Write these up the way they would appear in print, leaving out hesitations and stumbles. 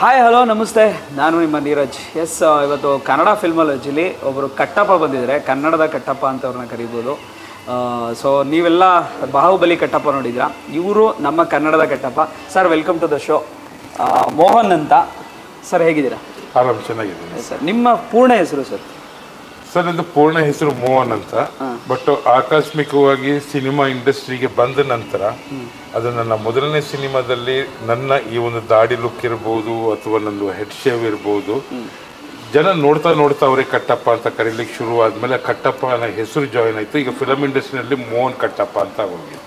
Hi hello ನಮಸ್ತೆ, ನಾನು ನಿಮ್ಮ ನೀರಜ್. ಎಸ್, ಇವತ್ತು ಕನ್ನಡ ಫಿಲ್ಮಾಲಜಿಲಿ ಒಬ್ಬರು ಕಟ್ಟಪ್ಪ ಬಂದಿದ್ದಾರೆ. ಕನ್ನಡದ ಕಟ್ಟಪ್ಪ ಅಂತ ಅವ್ರನ್ನ ಕರಿಬೋದು. ಸೊ ನೀವೆಲ್ಲ ಬಾಹುಬಲಿ ಕಟ್ಟಪ್ಪ ನೋಡಿದ್ರಾ, ಇವರು ನಮ್ಮ ಕನ್ನಡದ Kattappa. Sir, welcome to the show. Mohan ಅಂತ ಸರ್, ಹೇಗಿದ್ದೀರಾ? ಆರಾಮ್, ಚೆನ್ನಾಗಿದ್ದೀನಿ ಸರ್. ನಿಮ್ಮ ಪೂರ್ಣ ಹೆಸರು ಸರ್? ಸರ್, ನನ್ನ ಪೂರ್ಣ ಹೆಸರು ಮೋಹನ್ ಅಂತ. ಬಟ್ ಆಕಸ್ಮಿಕವಾಗಿ ಸಿನಿಮಾ ಇಂಡಸ್ಟ್ರಿಗೆ ಬಂದ ನಂತರ ಅದು ನನ್ನ ಮೊದಲನೇ ಸಿನಿಮಾದಲ್ಲಿ ನನ್ನ ಈ ಒಂದು ದಾಡಿ ಲುಕ್ ಇರ್ಬೋದು ಅಥವಾ ನಂದು ಹೆಡ್ ಶೇವ್ ಇರ್ಬೋದು, ಜನ ನೋಡ್ತಾ ನೋಡ್ತಾ ಅವರೇ ಕಟ್ಟಪ್ಪ ಅಂತ ಕರೀಲಿಕ್ಕೆ ಶುರು ಆದ್ಮೇಲೆ ಕಟ್ಟಪ್ಪ ಅನ್ನೋ ಹೆಸರು ಜಾಯಿನ್ ಆಯ್ತು. ಈಗ ಫಿಲಮ್ ಇಂಡಸ್ಟ್ರಿನಲ್ಲಿ ಮೋಹನ್ ಕಟ್ಟಪ್ಪ ಅಂತ ಹೋಗಿದೆ.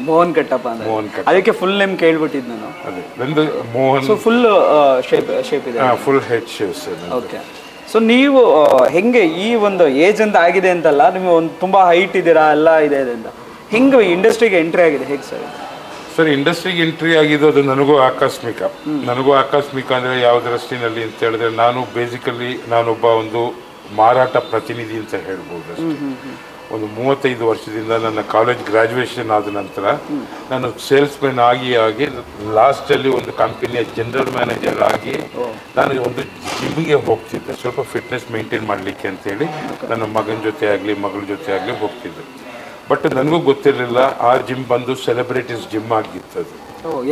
ಮೋಹನ್ ಕಟ್ಟಪ್ಪ ಅಂತ, ಮೋಹನ್ ಕಟ್ಟಪ್ಪ, ಅದಕ್ಕೆ ಫುಲ್ ನೇಮ್ ಕೇಳ್ಬಿಟ್ಟಿದ್ದು ನಾನು. ಅದೇ ನಂದು ಮೋಹನ್. ಫುಲ್ ಶೇಪ್ ಇದೆ, full head shave sir. Okay. So ನೀವು ಹೆಂಗೆ ಈ ಒಂದು ಏಜ್ ಅಂತ ಆಗಿದೆ ಅಂತಲ್ಲ, ನೀವು ಒಂದು ತುಂಬ ಹೈಟ್ ಇದ್ದೀರಾ, ಎಲ್ಲ ಇದೆ ಅಂತ, ಹೆಂಗೆ ಇಂಡಸ್ಟ್ರಿಗೆ ಎಂಟ್ರಿ ಆಗಿದೆ, ಹೇಗೆ ಸರ್? ಸರ್, ಇಂಡಸ್ಟ್ರಿಗೆ ಎಂಟ್ರಿ ಆಗಿದ್ದು ಅದು ನನಗೂ ಆಕಸ್ಮಿಕ ಅಂದರೆ ಯಾವ ದೃಷ್ಟಿನಲ್ಲಿ ಅಂತ ಹೇಳಿದ್ರೆ, ನಾನೊಬ್ಬ ಒಂದು ಮಾರಾಟ ಪ್ರತಿನಿಧಿ ಅಂತ ಹೇಳ್ಬೋದು ಅಷ್ಟೇ. ಒಂದು 35 ವರ್ಷದಿಂದ ನನ್ನ ಕಾಲೇಜ್ ಗ್ರಾಜುಯೇಷನ್ ಆದ ನಂತರ ನಾನು ಸೇಲ್ಸ್ ಮ್ಯಾನ್ ಆಗಿ ಲಾಸ್ಟಲ್ಲಿ ಒಂದು ಕಂಪನಿಯ ಜನರಲ್ ಮ್ಯಾನೇಜರ್ ಆಗಿ ನಾನು ಒಂದು ಜಿಮ್ಗೆ ಹೋಗ್ತಿದ್ದೆ, ಸ್ವಲ್ಪ ಫಿಟ್ನೆಸ್ ಮೇಂಟೈನ್ ಮಾಡಲಿಕ್ಕೆ ಅಂತೇಳಿ. ನನ್ನ ಮಗನ ಜೊತೆ ಆಗಲಿ ಮಗಳ ಜೊತೆ ಆಗಲಿ ಹೋಗ್ತಿದ್ದೆ. ಬಟ್ ನನಗೂ ಗೊತ್ತಿರಲಿಲ್ಲ ಆ ಜಿಮ್ ಬಂದು ಸೆಲೆಬ್ರಿಟೀಸ್ ಜಿಮ್ ಆಗಿತ್ತದು.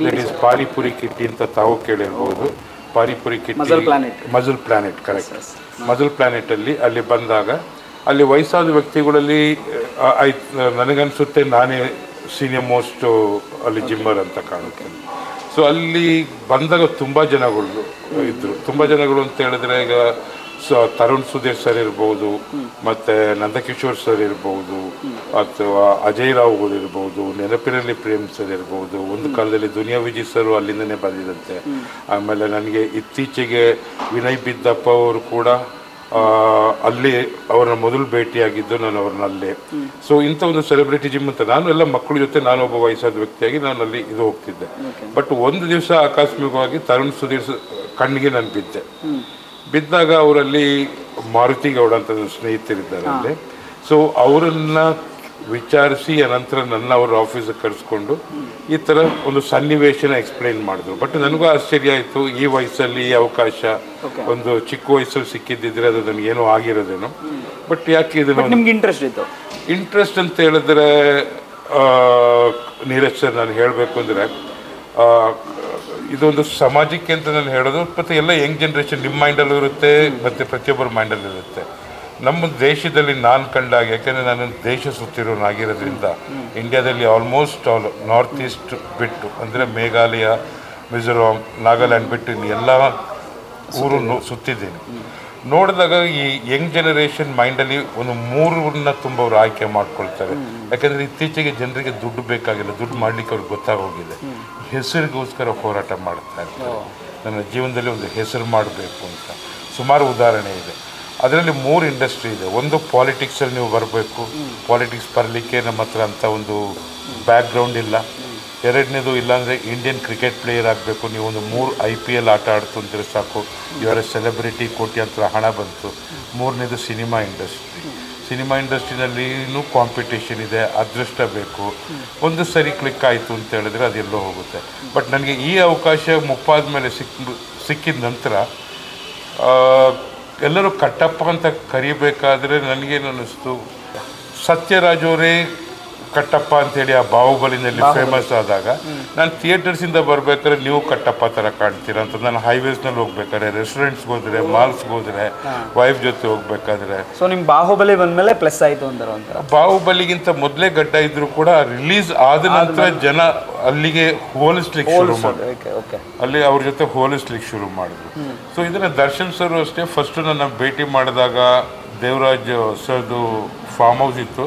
ಲೇಡೀಸ್ ಪಾನಿಪುರಿ ಕಿಟ್ಟಿ ಅಂತ ತಾವು ಕೇಳಿರ್ಬೋದು. Panipuri Kitty, muscle planet, correct. Muscle ಪ್ಲಾನೆಟಲ್ಲಿ ಅಲ್ಲಿ ಬಂದಾಗ ಅಲ್ಲಿ ವಯಸ್ಸಾದ ವ್ಯಕ್ತಿಗಳಲ್ಲಿ ನನಗನ್ಸುತ್ತೆ ನಾನೇ ಸೀನಿಯರ್ ಮೋಸ್ಟ್ ಅಲ್ಲಿ ಜಿಮ್ಮರ್ ಅಂತ ಕಾಣುತ್ತೆ. ಸೊ ಅಲ್ಲಿ ಬಂದಾಗ ತುಂಬ ಜನಗಳು ಇದ್ದರು. ತುಂಬ ಜನಗಳು ಅಂತ ಹೇಳಿದ್ರೆ, ಈಗ ತರುಣ್ ಸುಧೀರ್ ಸರ್ ಇರ್ಬೋದು, ಮತ್ತು ನಂದಕಿಶೋರ್ ಸರ್ ಇರ್ಬೋದು, ಅಥವಾ ಅಜಯ್ ರಾವ್ ಇರ್ಬೋದು, ನೆನಪಿನಲ್ಲಿ ಪ್ರೇಮ್ ಸರ್ ಇರ್ಬೋದು. ಒಂದು ಕಾಲದಲ್ಲಿ ದುನಿಯಾ ವಿಜಯ್ ಸರ್ ಅಲ್ಲಿಂದನೇ ಬಂದಿದಂತೆ. ಆಮೇಲೆ ನನಗೆ ಇತ್ತೀಚೆಗೆ ವಿನಯ್ ಬಿದ್ದಪ್ಪ ಅವರು ಕೂಡ ಅಲ್ಲಿ ಅವ್ರನ್ನ ಮೊದಲು ಭೇಟಿಯಾಗಿದ್ದು ನಾನು ಅವ್ರನ್ನ ಅಲ್ಲೇ. ಸೊ ಇಂಥ ಒಂದು ಸೆಲೆಬ್ರಿಟಿ ಜಿಮ್ ಅಂತ ನಾನು ಎಲ್ಲ ಮಕ್ಕಳ ಜೊತೆ ನಾನೊಬ್ಬ ವಯಸ್ಸಾದ ವ್ಯಕ್ತಿಯಾಗಿ ನಾನು ಅಲ್ಲಿ ಇದು ಹೋಗ್ತಿದ್ದೆ. ಬಟ್ ಒಂದು ದಿವಸ ಆಕಸ್ಮಿಕವಾಗಿ ತರುಣ್ ಸುಧೀರ್ ಕಣ್ಣಿಗೆ ನಾನು ಬಿದ್ದಾಗ ಅವರಲ್ಲಿ ಮಾರುತಿ ಗೌಡ ಅಂತ ನನ್ನ ಸ್ನೇಹಿತರಿದ್ದಾರೆ ಅಲ್ಲಿ. ಸೊ ಅವರನ್ನ ವಿಚಾರಿಸಿ ಅನಂತರ ನನ್ನ ಅವ್ರ ಆಫೀಸಿಗೆ ಕರೆಸ್ಕೊಂಡು ಈ ಥರ ಒಂದು ಸನ್ನಿವೇಶನ ಎಕ್ಸ್ಪ್ಲೈನ್ ಮಾಡಿದ್ರು. ಬಟ್ ನನಗೂ ಆಶ್ಚರ್ಯ ಆಯಿತು, ಈ ವಯಸ್ಸಲ್ಲಿ ಈ ಅವಕಾಶ ಒಂದು ಚಿಕ್ಕ ವಯಸ್ಸಲ್ಲಿ ಸಿಕ್ಕಿದ್ದಿದ್ರೆ ಅದು ನನಗೇನೋ ಆಗಿರೋದೇನೋ. ಬಟ್ ಯಾಕೆ ಇದನ್ನು ನಿಮ್ಗೆ ಇಂಟ್ರೆಸ್ಟ್ ಅಂತ ಹೇಳಿದ್ರೆ, ನೀರಜ್ ಸರ್, ನಾನು ಹೇಳಬೇಕು ಅಂದರೆ ಇದೊಂದು ಸಮಾಜಕ್ಕೆ ಅಂತ ನಾನು ಹೇಳೋದು. ಮತ್ತು ಎಲ್ಲ ಯಂಗ್ ಜನ್ರೇಷನ್ ನಿಮ್ಮ ಮೈಂಡಲ್ಲೂ ಇರುತ್ತೆ ಮತ್ತು ಪ್ರತಿಯೊಬ್ಬರ ಮೈಂಡಲ್ಲೂ ಇರುತ್ತೆ. ನಮ್ಮ ದೇಶದಲ್ಲಿ ನಾನು ಕಂಡಾಗ, ಯಾಕೆಂದರೆ ನಾನು ದೇಶ ಸುತ್ತಿರೋನಾಗಿರೋದ್ರಿಂದ ಇಂಡಿಯಾದಲ್ಲಿ ಆಲ್ಮೋಸ್ಟ್ ಆಲ್ ನಾರ್ತ್ ಈಸ್ಟ್ ಬಿಟ್ಟು ಅಂದರೆ ಮೇಘಾಲಯ, ಮಿಜೋರಾಂ, ನಾಗಾಲ್ಯಾಂಡ್ ಬಿಟ್ಟು ಎಲ್ಲ ಊರು ಸುತ್ತಿದ್ದೀನಿ. ನೋಡಿದಾಗ ಈ ಯಂಗ್ ಜನರೇಷನ್ ಮೈಂಡಲ್ಲಿ ಒಂದು 3 ತುಂಬ ಅವರು ಆಯ್ಕೆ ಮಾಡ್ಕೊಳ್ತಾರೆ. ಯಾಕೆಂದರೆ ಇತ್ತೀಚೆಗೆ ಜನರಿಗೆ ದುಡ್ಡು ಬೇಕಾಗಿಲ್ಲ, ದುಡ್ಡು ಮಾಡಲಿಕ್ಕೆ ಅವ್ರಿಗೆ ಗೊತ್ತಾಗೋಗಿದೆ. ಹೆಸರಿಗೋಸ್ಕರ ಹೋರಾಟ ಮಾಡ್ತಾ ಇರ್ತಾರೆ. ನನ್ನ ಜೀವನದಲ್ಲಿ ಒಂದು ಹೆಸರು ಮಾಡಬೇಕು ಅಂತ ಸುಮಾರು ಉದಾಹರಣೆ ಇದೆ. ಅದರಲ್ಲಿ 3 ಇಂಡಸ್ಟ್ರಿ ಇದೆ. ಒಂದು ಪಾಲಿಟಿಕ್ಸಲ್ಲಿ ನೀವು ಬರಬೇಕು, ಪಾಲಿಟಿಕ್ಸ್ ಬರಲಿಕ್ಕೆ ನಮ್ಮ ಹತ್ರ ಅಂತ ಒಂದು ಬ್ಯಾಕ್ಗ್ರೌಂಡ್ ಇಲ್ಲ. ಎರಡನೇದು ಇಲ್ಲಾಂದರೆ ಇಂಡಿಯನ್ ಕ್ರಿಕೆಟ್ ಪ್ಲೇಯರ್ ಆಗಬೇಕು, ನೀವು ಒಂದು 3 IPL ಆಟ ಆಡ್ತು ಅಂದರೆ ಸಾಕು, ಇವರ ಸೆಲೆಬ್ರಿಟಿ ಕೋಟ್ಯಾಂತರ ಹಣ ಬಂತು. ಮೂರನೇದು ಸಿನಿಮಾ ಇಂಡಸ್ಟ್ರಿನಲ್ಲಿನೂ ಕಾಂಪಿಟೇಷನ್ ಇದೆ, ಅದೃಷ್ಟ ಬೇಕು. ಒಂದು ಸರಿ ಕ್ಲಿಕ್ ಆಯಿತು ಅಂತ ಹೇಳಿದ್ರೆ ಅದೆಲ್ಲೋ ಹೋಗುತ್ತೆ. ಬಟ್ ನನಗೆ ಈ ಅವಕಾಶ ಮುಪ್ಪಾದ ಮೇಲೆ ಸಿಕ್ಕಿದ ನಂತರ ಎಲ್ಲರೂ ಕಟ್ಟಪ್ಪ ಅಂತ ಕರಿಬೇಕಾದ್ರೆ ನನಗೇನು ಅನ್ನಿಸ್ತು, ಸತ್ಯರಾಜ್ ಅವರೇ ಕಟ್ಟಪ್ಪ ಅಂತೇಳಿ ಆ ಬಾಹುಬಲಿನಲ್ಲಿ ಫೇಮಸ್ ಆದಾಗ ನಾನು ಥಿಯೇಟರ್ಸಿಂದ ಬರ್ಬೇಕಾದ್ರೆ ನೀವು ಕಟ್ಟಪ್ಪ ಥರ ಕಾಣ್ತೀರಾ ಅಂತ. ನಾನು ಹೈವೇಸ್ನಲ್ಲಿ ಹೋಗ್ಬೇಕಾದ್ರೆ, ರೆಸ್ಟೋರೆಂಟ್ಸ್ಗೆ ಹೋದರೆ, ಮಾಲ್ಸ್ಗೆ ಹೋದರೆ, ವೈಫ್ ಜೊತೆ ಹೋಗ್ಬೇಕಾದ್ರೆ. ಸೊ ನಿಮ್ಮ ಬಾಹುಬಲಿ ಬಂದಮೇಲೆ ಪ್ಲಸ್ ಆಯಿತು ಅಂತಾರೆ. ಬಾಹುಬಲಿಗಿಂತ ಮೊದಲೇ ಗಡ್ಡ ಇದ್ರು ಕೂಡ ರಿಲೀಸ್ ಆದ ನಂತರ ಜನ ಅಲ್ಲಿಗೆ ಹೋಲಿಸ್ಲಿಕ್ಕೆ ಶುರು ಮಾಡಿದ್ರು, ಅಲ್ಲಿ ಅವ್ರ ಜೊತೆ ಹೋಲಿಸ್ಲಿಕ್ಕೆ ಶುರು ಮಾಡಿದ್ರು. ಸೊ ಇದನ್ನು ದರ್ಶನ್ ಸರ್ ಅಷ್ಟೇ ಫಸ್ಟು ನನ್ನ ಭೇಟಿ ಮಾಡಿದಾಗ ದೇವರಾಜ್ ಸರ್ದು ಫಾರ್ಮ್ ಹೌಸ್ ಇತ್ತು,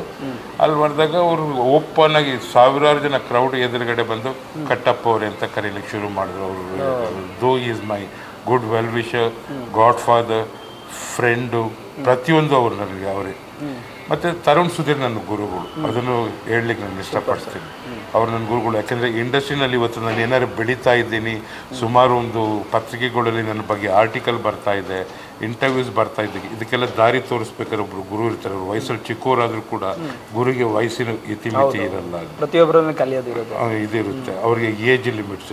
ಅಲ್ಲಿ ಮಾಡಿದಾಗ ಅವರು ಓಪನ್ ಆಗಿ ಸಾವಿರಾರು ಜನ ಕ್ರೌಡ್ ಎದುರುಗಡೆ ಬಂದು ಕಟ್ಟಪ್ಪ ಅವರೇ ಅಂತ ಕರೀಲಿಕ್ಕೆ ಶುರು ಮಾಡಿದ್ರು. ಅವರು ದೋ is my good well wisher, god father, friend, ಪ್ರತಿಯೊಂದು ಅವರು ನನಗೆ ಅವರೇ. ಮತ್ತು ತರುಣ್ ಸುಧೀರ್ ನನ್ನ ಗುರುಗಳು, ಅದನ್ನು ಹೇಳಲಿಕ್ಕೆ ನಾನು ಇಷ್ಟಪಡ್ತೀನಿ. ಅವರು ನನ್ನ ಗುರುಗಳು. ಯಾಕೆಂದರೆ ಇಂಡಸ್ಟ್ರಿನಲ್ಲಿ ಇವತ್ತು ನಾನು ಏನಾದ್ರು ಬೆಳೀತಾ ಇದ್ದೀನಿ, ಸುಮಾರು ಒಂದು ಪತ್ರಿಕೆಗಳಲ್ಲಿ ನನ್ನ ಬಗ್ಗೆ ಆರ್ಟಿಕಲ್ ಬರ್ತಾ ಇದೆ, ಇಂಟರ್ವ್ಯೂಸ್ ಬರ್ತಾ ಇದ್ದಕ್ಕೆ ಇದಕ್ಕೆಲ್ಲ ದಾರಿ ತೋರಿಸ್ಬೇಕಾದ್ರೆ ಒಬ್ಬರು ಗುರು ಇರ್ತಾರೆ. ಅವರು ವಯಸ್ಸಲ್ಲಿ ಚಿಕ್ಕವರಾದರೂ ಕೂಡ ಗುರುಗೆ ವಯಸ್ಸಿನ ಇತಿಮಿತಿ ಇರಲ್ಲ, ಪ್ರತಿಯೊಬ್ಬರನ್ನು ಕಲಿಯೋದು ಇದಿರುತ್ತೆ. ಅವರಿಗೆ ಏಜ್ ಲಿಮಿಟ್ಸ್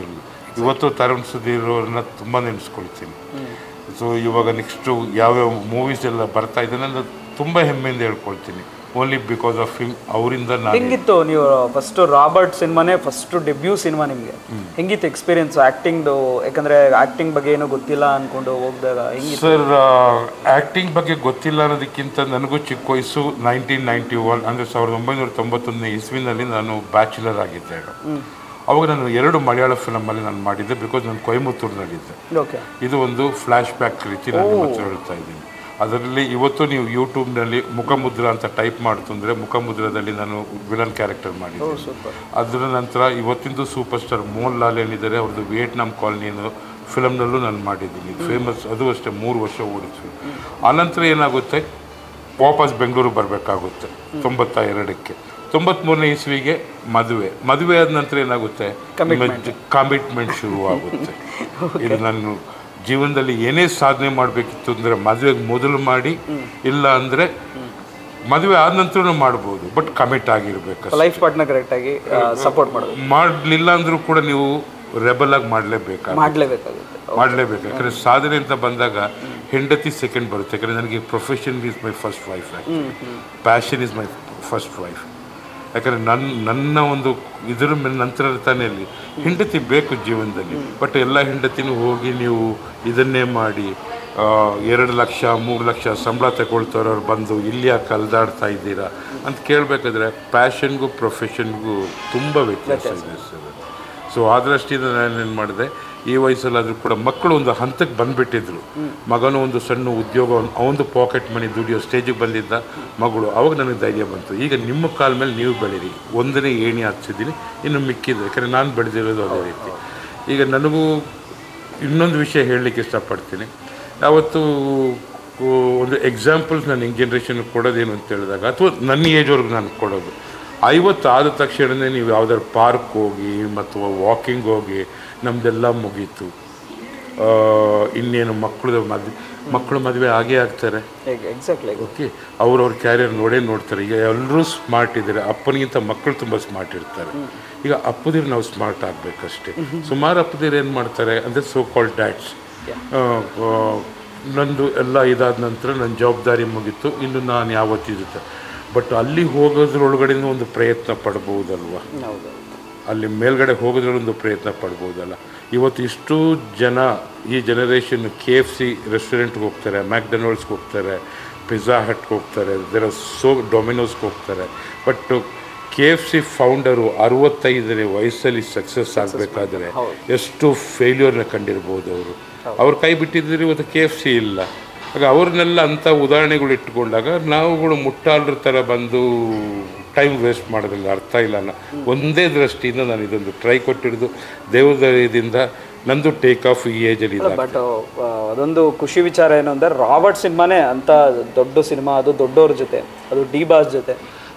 ಇವತ್ತು ತರುಣ್ ಸುಧೀರ್ ಅವ್ರನ್ನ ತುಂಬ ನೆನೆಸ್ಕೊಳ್ತೀನಿ. ಸೊ ಇವಾಗ ನೆಕ್ಸ್ಟು ಯಾವ್ಯಾವ ಮೂವೀಸ್ ಎಲ್ಲ ಬರ್ತಾ ಇದೆ ನಾನು ತುಂಬ ಹೆಮ್ಮೆಯಿಂದ ಹೇಳ್ಕೊಳ್ತೀನಿ. Only because of him. ಅವರಿಂದ ನಾನು ಹೆಂಗಿತ್ತು ನೀವು ಫಸ್ಟು ರಾಬರ್ಟ್ ಸಿನಿಮಾನೇ ಫಸ್ಟು ಡೆಬ್ಯೂ ಸಿನಿಮಾ ನಿಮಗೆ ಹೆಂಗಿತ್ತು ಎಕ್ಸ್ಪೀರಿಯನ್ಸ್ ಆ್ಯಕ್ಟಿಂಗ್ದು? ಯಾಕಂದರೆ ಆ್ಯಕ್ಟಿಂಗ್ ಬಗ್ಗೆ ಏನೂ ಗೊತ್ತಿಲ್ಲ ಅಂದ್ಕೊಂಡು ಹೋಗಿದಾಗ ಹೆಂಗಿತ್ತು ಸರ್? ಆ್ಯಕ್ಟಿಂಗ್ ಬಗ್ಗೆ ಗೊತ್ತಿಲ್ಲ ಅನ್ನೋದಕ್ಕಿಂತ ನನಗೂ ಚಿಕ್ಕ ವಯಸ್ಸು 1991 ಅಂದರೆ 1991 ಇಸ್ವಿನಲ್ಲಿ ನಾನು ಬ್ಯಾಚುಲರ್ ಆಗಿದ್ದೆ. ಅವಾಗ ನಾನು 2 ಮಲಯಾಳ ಫಿಲಮಲ್ಲಿ ನಾನು ಮಾಡಿದ್ದೆ, ಬಿಕಾಸ್ ನಾನು ಕೊಯಮತ್ತೂರಿನಲ್ಲಿದ್ದೆ. ಇದು ಒಂದು ಫ್ಲ್ಯಾಶ್ ಬ್ಯಾಕ್ ರೀತಿ ನಾನು ಇವತ್ತು ಹೇಳ್ತಾ ಇದ್ದೀನಿ. ಅದರಲ್ಲಿ ಇವತ್ತು ನೀವು ಯೂಟ್ಯೂಬ್ನಲ್ಲಿ ಮುಖಮುದ್ರ ಅಂತ ಟೈಪ್ ಮಾಡ್ತಂದರೆ ಮುಖಮುದ್ರದಲ್ಲಿ ನಾನು ವಿಲನ್ ಕ್ಯಾರೆಕ್ಟರ್ ಮಾಡಿದ್ದೆ. ಅದರ ನಂತರ ಇವತ್ತಿಂದು ಸೂಪರ್ ಸ್ಟಾರ್ ಮೋಹನ್ ಲಾಲ್ ಏನಿದ್ದಾರೆ ಅವ್ರದ್ದು ವಿಯೆಟ್ನಾಂ ಕಾಲನಿ ಫಿಲಮ್ನಲ್ಲೂ ನಾನು ಮಾಡಿದ್ದೀನಿ. ಫೇಮಸ್, ಅದು ಅಷ್ಟೇ 3 ವರ್ಷ ಓಡಿದ್ವಿ. ಆನಂತರ ಏನಾಗುತ್ತೆ, ವಾಪಸ್ ಬೆಂಗಳೂರು ಬರಬೇಕಾಗುತ್ತೆ 92ಕ್ಕೆ. 93ನೇ ಇಸ್ವಿಗೆ ಮದುವೆ ಆದ ನಂತರ ಏನಾಗುತ್ತೆ, ಕಮಿಟ್ಮೆಂಟ್ ಶುರುವಾಗುತ್ತೆ. ಇದು ನಾನು ಜೀವನದಲ್ಲಿ ಏನೇ ಸಾಧನೆ ಮಾಡಬೇಕಿತ್ತು ಅಂದರೆ ಮದುವೆಗೆ ಮೊದಲು ಮಾಡಿ, ಇಲ್ಲ ಅಂದರೆ ಮದುವೆ ಆದ ನಂತರ ಮಾಡ್ಬೋದು, ಬಟ್ ಕಮಿಟ್ ಆಗಿರ್ಬೇಕು. ಲೈಫ್ ಪಾರ್ಟ್ನರ್ ಕರೆಕ್ಟಾಗಿ ಸಪೋರ್ಟ್ ಮಾಡಲಿಲ್ಲ ಅಂದರೂ ಕೂಡ ನೀವು ರೆಬಲ್ ಆಗಿ ಮಾಡಲೇಬೇಕಾಗುತ್ತೆ. ಯಾಕಂದರೆ ಸಾಧನೆ ಅಂತ ಬಂದಾಗ ಹೆಂಡತಿ ಸೆಕೆಂಡ್ ಬರುತ್ತೆ. ಯಾಕಂದರೆ ನನಗೆ profession is my first wife, passion is my first wife. ಯಾಕಂದರೆ ನನ್ನ ಒಂದು ಇದರ ಮೇಲೆ ನಂತರ ತಾನೇ ಅಲ್ಲಿ ಹೆಂಡತಿ ಬೇಕು ಜೀವನದಲ್ಲಿ. ಬಟ್ ಎಲ್ಲ ಹೆಂಡತಿನೂ ಹೋಗಿ ನೀವು ಇದನ್ನೇ ಮಾಡಿ 2 ಲಕ್ಷ 3 ಲಕ್ಷ ಸಂಬಳ ತಗೊಳ್ತಾರವ್ರು ಬಂದು ಇಲ್ಲಿ ಯಾಕೆ ಅಲ್ದಾಡ್ತಾ ಇದ್ದೀರಾ ಅಂತ ಕೇಳಬೇಕಾದ್ರೆ ಪ್ಯಾಷನ್ಗೂ ಪ್ರೊಫೆಷನ್ಗೂ ತುಂಬ ವ್ಯತ್ಯಾಸ ಇದೆ ಸರ್. ಸೊ ಆ ದೃಷ್ಟಿಯಿಂದ ನಾನೇನು ಮಾಡಿದೆ, ಈ ವಯಸ್ಸಲ್ಲಾದರೂ ಕೂಡ ಮಕ್ಕಳು ಒಂದು ಹಂತಕ್ಕೆ ಬಂದುಬಿಟ್ಟಿದ್ರು. ಮಗನೂ ಒಂದು ಸಣ್ಣ ಉದ್ಯೋಗ, ಅವನದು ಪಾಕೆಟ್ ಮನಿ ದುಡಿಯೋ ಸ್ಟೇಜಿಗೆ ಬಂದಿದ್ದ ಮಗಳು. ಅವಾಗ ನನಗೆ ಧೈರ್ಯ ಬಂತು, ಈಗ ನಿಮ್ಮ ಕಾಲ ಮೇಲೆ ನೀವು ಬೆಳೀರಿ, ಒಂದನೇ ಏಣಿ ಹಚ್ಚಿದ್ದೀನಿ, ಇನ್ನು ಮಿಕ್ಕಿದ್ದು. ಯಾಕಂದರೆ ನಾನು ಬೆಳೆದಿರೋದು ಅದೇ ರೀತಿ. ಈಗ ನನಗೂ ಇನ್ನೊಂದು ವಿಷಯ ಹೇಳಲಿಕ್ಕೆ ಇಷ್ಟಪಡ್ತೀನಿ. ಯಾವತ್ತು ಒಂದು ಎಕ್ಸಾಂಪಲ್ಸ್ ನಾನು ಯಂಗ್ ಜನ್ರೇಷನ್ಗೆ ಕೊಡೋದೇನು ಅಂತ ಹೇಳಿದಾಗ, ಅಥವಾ ನನ್ನ ಏಜ್ವರೆಗೂ ನಾನು ಕೊಡೋದು, 50 ಆದ ತಕ್ಷಣವೇ ನೀವು ಯಾವುದಾದ್ರು ಪಾರ್ಕ್ ಹೋಗಿ ಮತ್ತು ವಾಕಿಂಗ್ ಹೋಗಿ ನಮ್ಮದೆಲ್ಲ ಮುಗೀತು. ಇನ್ನೇನು ಮಕ್ಕಳು ಮದುವೆ ಆಗೇ ಆಗ್ತಾರೆ. ಎಕ್ಸಾಕ್ಟ್ಲಿ. ಓಕೆ, ಅವ್ರವ್ರ ಕ್ಯಾರಿಯರ್ ನೋಡ್ತಾರೆ. ಈಗ ಎಲ್ಲರೂ ಸ್ಮಾರ್ಟ್ ಇದ್ದಾರೆ. ಅಪ್ಪನಿಗಿಂತ ಮಕ್ಕಳು ತುಂಬ ಸ್ಮಾರ್ಟ್ ಇರ್ತಾರೆ. ಈಗ ಅಪ್ಪದಿರು ನಾವು ಸ್ಮಾರ್ಟ್ ಆಗಬೇಕಷ್ಟೇ. ಸುಮಾರು ಅಪ್ಪದಿರು ಏನು ಮಾಡ್ತಾರೆ ಅಂದರೆ ಸೋ ಕಾಲ್ಡ್ ಡ್ಯಾಡ್ಸ್, ನಂದು ಎಲ್ಲ ಇದಾದ ನಂತರ ನನ್ನ ಜವಾಬ್ದಾರಿ ಮುಗೀತು, ಇನ್ನು ನಾನು ಯಾವತ್ತಿರುತ್ತೆ. ಬಟ್ ಅಲ್ಲಿ ಹೋಗೋದ್ರೊಳಗಡೆ ಒಂದು ಪ್ರಯತ್ನ ಪಡ್ಬೋದಲ್ವ, ಅಲ್ಲಿ ಮೇಲ್ಗಡೆ ಹೋಗೋದ್ರಲ್ಲೊಂದು ಪ್ರಯತ್ನ ಪಡ್ಬೋದಲ್ಲ. ಇವತ್ತು ಇಷ್ಟು ಜನ ಈ ಜನರೇಷನ್ KFC ರೆಸ್ಟೋರೆಂಟ್ಗೆ ಹೋಗ್ತಾರೆ, ಮ್ಯಾಕ್ಡೊನಾಲ್ಡ್ಸ್ಗೆ ಹೋಗ್ತಾರೆ, ಪಿಜ್ಜಾ ಹಟ್ಗೆ ಹೋಗ್ತಾರೆ, ಡೊಮಿನೋಸ್ಗೆ ಹೋಗ್ತಾರೆ. ಬಟ್ KFC ಫೌಂಡರು 65ನೇ ವಯಸ್ಸಲ್ಲಿ ಸಕ್ಸಸ್ ಆಗಬೇಕಾದ್ರೆ ಎಷ್ಟು ಫೇಲ್ಯೂರ್ನ ಕಂಡಿರ್ಬೋದು. ಅವ್ರು ಕೈ ಬಿಟ್ಟಿದ್ರೆ ಇವತ್ತು KFC ಇಲ್ಲ. ಆಗ ಅವ್ರನ್ನೆಲ್ಲ ಅಂಥ ಉದಾಹರಣೆಗಳು ಇಟ್ಕೊಂಡಾಗ ನಾವುಗಳು ಮುಟ್ಟಾಳ್ರ ಥರ ಬಂದು ಟೈಮ್ ವೇಸ್ಟ್ ಮಾಡೋದ್ರಲ್ಲಿ ಅರ್ಥ ಇಲ್ಲ. ಒಂದೇ ದೃಷ್ಟಿಯಿಂದ ನಾನು ಇದೊಂದು ಟ್ರೈ ಕೊಟ್ಟಿರೋದು ದೇವದಯದಿಂದ ನಂದು ಟೇಕ್ ಆಫ್ ಈ ಏಜಲ್ಲಿ ಇದೆ. ಬಟ್ ಅದೊಂದು ಖುಷಿ ವಿಚಾರ ಏನು ಅಂದರೆ ರಾಬರ್ಟ್ ಸಿನಿಮಾನೇ ಅಂತ ದೊಡ್ಡ ಸಿನಿಮಾ, ಅದು ದೊಡ್ಡವ್ರ ಜೊತೆ, ಅದು ಡಿ ಬಾಸ್ ಜೊತೆ.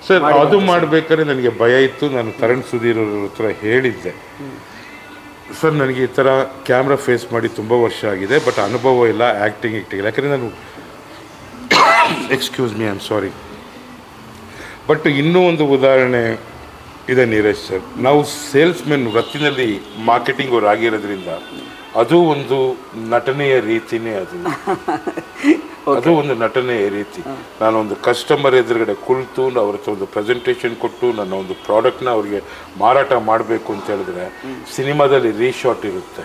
ಸರ್ ಅದು ಮಾಡಬೇಕಾದ್ರೆ ನನಗೆ ಭಯ ಇತ್ತು. ನಾನು ತರುಣ್ ಸುಧೀರ್ ಅವ್ರ ಹತ್ರ ಹೇಳಿದ್ದೆ, ಸರ್ ನನಗೆ ಈ ಥರ ಕ್ಯಾಮ್ರಾ ಫೇಸ್ ಮಾಡಿ ತುಂಬ ವರ್ಷ ಆಗಿದೆ, ಬಟ್ ಅನುಭವ ಇಲ್ಲ ಆ್ಯಕ್ಟಿಂಗ್ ಇಲ್ಲ. ಯಾಕಂದರೆ ನಾನು excuse me, I am sorry. But ಇನ್ನೂ ಒಂದು ಉದಾಹರಣೆ ಇದೆ ನೀರಜ್ ಸರ್. ನಾವು ಸೇಲ್ಸ್ಮೆನ್ ವೃತ್ತಿನಲ್ಲಿ ಮಾರ್ಕೆಟಿಂಗ್ ಅವ್ರು ಆಗಿರೋದ್ರಿಂದ ಅದು ಒಂದು ನಟನೆಯ ರೀತಿಯೇ. ಅದು ಒಂದು ನಟನೆಯ ರೀತಿ. ನಾನೊಂದು ಕಸ್ಟಮರ್ ಎದುರುಗಡೆ ಕುಳಿತು ಅವ್ರ ಹತ್ರ ಒಂದು ಪ್ರೆಸೆಂಟೇಷನ್ ಕೊಟ್ಟು ನನ್ನ ಒಂದು ಪ್ರಾಡಕ್ಟ್ನ ಅವ್ರಿಗೆ ಮಾರಾಟ ಮಾಡಬೇಕು ಅಂತ ಹೇಳಿದ್ರೆ, ಸಿನಿಮಾದಲ್ಲಿ ರೀಶಾಟ್ ಇರುತ್ತೆ,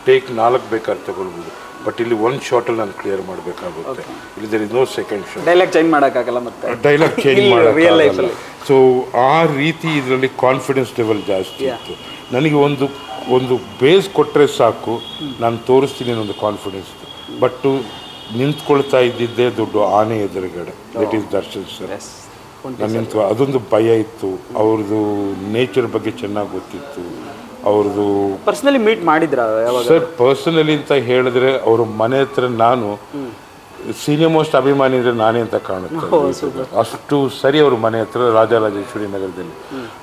ಟೇಕ್ 4 ಬೇಕಾದ್ರೆ ತಗೊಳ್ಬೋದು. ಬಟ್ ಇಲ್ಲಿ 1 ಶಾಟಲ್ಲಿ ನಾನು ಕ್ಲಿಯರ್ ಮಾಡಬೇಕಾಗುತ್ತೆ. ಇಲ್ಲಿ there is no second shot. Dialogue change ಮಾಡೋಕ್ಕಾಗಲ್ಲ, ಮತ್ತೆ ಡೈಲಾಗ್ ಚೇಂಜ್ ಮಾಡೋಕ್ಕಾಗಲ್ಲ. ಸೊ ಆ ರೀತಿ ಇದರಲ್ಲಿ ಕಾನ್ಫಿಡೆನ್ಸ್ ಲೆವೆಲ್ ಜಾಸ್ತಿ ಇತ್ತು ನನಗೆ. ಒಂದು ಬೇಸ್ ಕೊಟ್ಟರೆ ಸಾಕು, ನಾನು ತೋರಿಸ್ತೀನಿ ಅನ್ನೊಂದು ಕಾನ್ಫಿಡೆನ್ಸ್ ಇತ್ತು. ಬಟ್ಟು ನಿಂತ್ಕೊಳ್ತಾ ಇದ್ದಿದ್ದೇ ದೊಡ್ಡ ಆನೆ ಎದುರುಗಡೆ, ದಟ್ ಈಸ್ ದರ್ಶನ್ ಸರ್. ನಾನು ಅದೊಂದು ಭಯ ಇತ್ತು. ಅವ್ರದ್ದು ನೇಚರ್ ಬಗ್ಗೆ ಚೆನ್ನಾಗಿ ಗೊತ್ತಿತ್ತು. ಅವ್ರದ್ದು ಪರ್ಸನಲಿ ಮೀಟ್ ಮಾಡಿದ್ರ ಸರ್? ಪರ್ಸನಲಿ ಅಂತ ಹೇಳಿದ್ರೆ ಅವ್ರ ಮನೆ ಹತ್ರ ನಾನು ಸೀನಿಯರ್ ಮೋಸ್ಟ್ ಅಭಿಮಾನಿ ಅಂದರೆ ನಾನೇ ಅಂತ ಕಾಣುತ್ತೆ. ಅಷ್ಟು ಸರಿ ಅವ್ರ ಮನೆ ಹತ್ರ ರಾಜರಾಜೇಶ್ವರಿ ನಗರದಲ್ಲಿ.